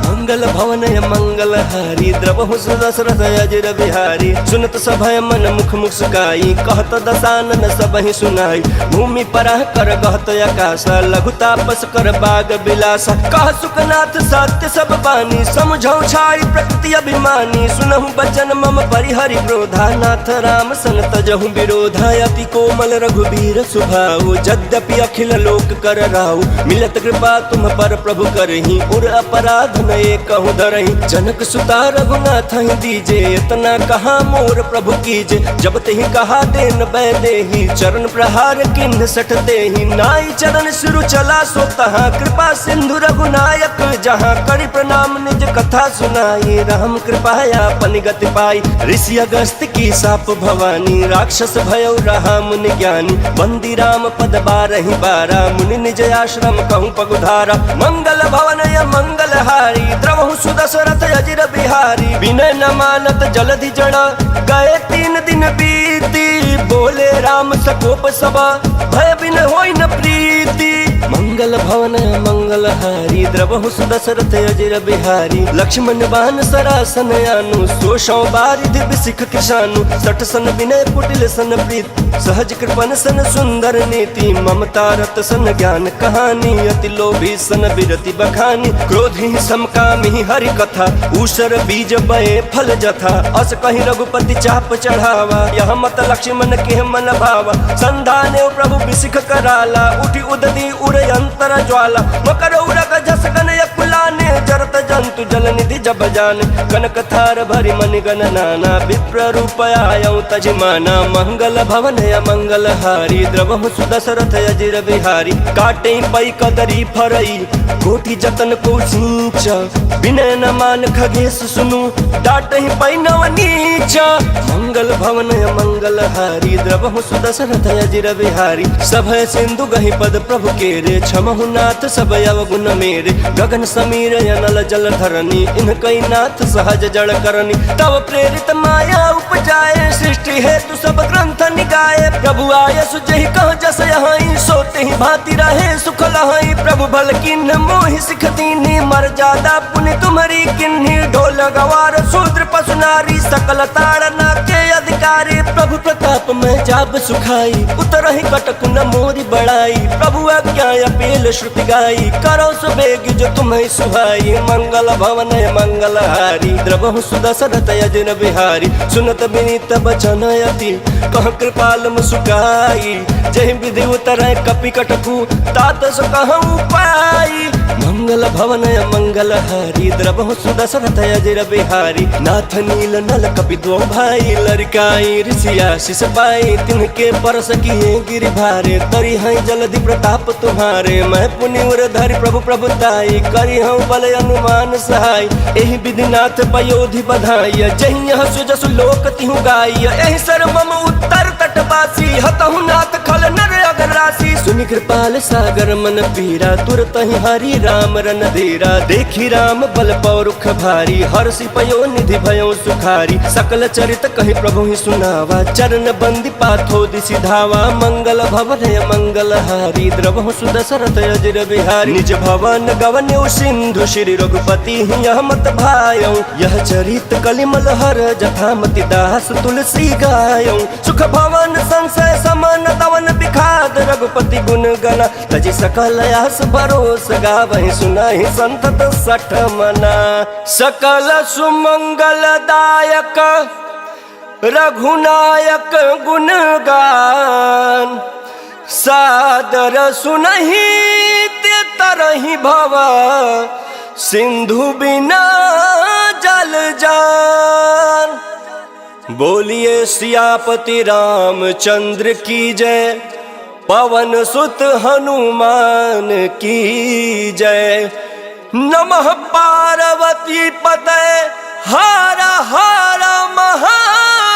मंगल भवन मंगल हारी द्रवहु सुदशरथ अजिर बिहारी सुनत सभय मन मुख मुस्काई कहत दसानन सबहि सुनाई भूमि परह कर गहत आकाश लघु तापस कर बाग बिलासा कह सुखनाथ सत्य सब बानी समझौ छाई प्रकृति अभिमानी सुनहु बचन मम परिहरि क्रोधा नाथ राम सन तजहु विरोधा अति कोमल रघुबीर सुभाऊ यद्यपि अखिल लोक कर राऊ मिलत कृपा तुम पर प्रभु करही उर अपराध नए कहूँ धरही जनक सुता रघुनाथ ही दीजे इतना कहा मोर प्रभु कीजे जब तेहि कहा देन बैदेही चरण प्रहार किन्ह सटते ही नाई चरण शुरु चला सो तहाँ कृपा सिंधु रघुनायक जहाँ करि प्रणाम निज कथा सुनाई राम कृपाया पन गति पाई ऋषि अगस्त की साप भवानी राक्षस भय भयउ रहा मुनि ज्ञानी, बंदी राम पद बारहि बारा, मुनि निज आश्रम कहूँ पगुधारा। मंगल भवन या मंगल हारी, द्रवहु सुदशरथ अजिर बिहारी। विनय न मानत जलधि जड़ा, गए 3 दिन बीती, बोले राम सकोप सबा, भय बिन होई न प्रीति। मंगल भवन मंगल हारी, द्रवहु सुदशरथ अजिर बिहारी। लक्ष्मण बान सरासन आनु, सोषौ बारिधि बिसिख कृशानु। सठ सन विनय कुटिल सन प्रीत, सहज कृपन सन सुंदर नीति। ममता रत सन ज्ञान कहानी, अति लोभी सन बिरति बखानी। क्रोधी समकामी हरि कथा, ऊषर बीज बये फल जथा। अस कहीं रघुपति चाप चढ़ावा, यह मत लक्ष्मण के मन भावा। संधाने प्रभु बिसिख कराला, उठी उदती उर अंतर ज्वाला। मकर उरग जस गन यकुलाने, जरत जंतु जल निधि जब जान। कनक थार भरि मनि गण नाना, विप्र रूप आयौ तजिमाना। मंगल भवन मंगल हारी, द्रवहु सुदशरथ अजिर बिहारी। काटे पै कदरी फरई, कोटि जतन को सींच। विनय न मान खगेश सुनु, डाटहि पै नव नीच। मंगल भवन मंगल हारी, द्रवहु सुदशरथ अजिर बिहारी। सभय सिंधु गहि पद प्रभु केरे, क्षमहु नाथ सब अवगुण मेरे। गगन समीर अनल जल धरनी, इनकै नाथ सहज जड़ करनी। तब प्रेरित माया उपजाए, सृष्टि हेतु सब ग्रंथ निकाये। प्रभु आय सुजहि कह जस यहाई, सोते ही भांति रहे सुख लहाई। प्रभु भल किन्ह मोहि सिख दीन्ही, मर्यादा पुनि तुम्हारी किन्ही। ढोल गवार शूद्र पशु नारी, सकल ताड़ना के अधिकारी। प्रभु प्रताप में जाब सुखाई, उतरहि कटक न मोरी बड़ाई। प्रभु आज्ञा अपील श्रुति गाई, करो सुबेग जो तुम्हें सुहाई। मंगल भवन मंगल हारी, द्रवहु सुदशरथ अजिर बिहारी। सुनत विनीत बचन अति, कह कृपाल मुसुकाई। जहि विधि उतरै कपि कटकु, तात सो कहूँ पाई। मंगल भवन मंगल हारी, द्रवहु सुदशरथ अजिर बिहारी। नाथ नील नल कपि दो भाई, लड़काई ऋषि आशीष पाई। तिनके परस किए गिरि भारे, तरी हैं जलधि प्रताप तुम्हारे। मैं पुनि उर धरि प्रभु प्रभुताई, करी हूँ बल अनुमान सहाय। एहि विधि नाथ पयोधि बधाई, जहि यह सुजसु लोक तिहु गाई। एहि सर्वम उत्तर तटवासी, हतहु नाथ खल नर अगर राशि। सुनि कृपाल सागर मन पीरा, तुरत ही हरि राम रन धीरा। देखी राम बल पौरुख भारी, हर्षि पयो निधि भयो सुखारी। सकल चरित कहि प्रभु ही सुनावा, चरण बंदी पाथो दिसि धावा। मंगल भवन मंगल हारी, द्रवहु सुदशरथ अजिर बिहारी। निज भवन गवन्यौ सिंधु, श्री रघुपति यह मत भायौ। यह चरित कलिमल हर, जथामति दास तुलसी गायौ। सुख भवन संशय समन, तवन बिखाद रघुपति गुण गना। तजि सकल आस भरोस, गावहि सुनाहि संतत सठ मना। सकल सुमंगल दायक रघुनायक गुण गान, सादर सुनहि ते तरहि भव। सिंधु बिना जल जान। बोलिए सियापति रामचंद्र की जय, पवन सुत हनुमान की जय। नमः पार्वती पतये हर हर महादेव।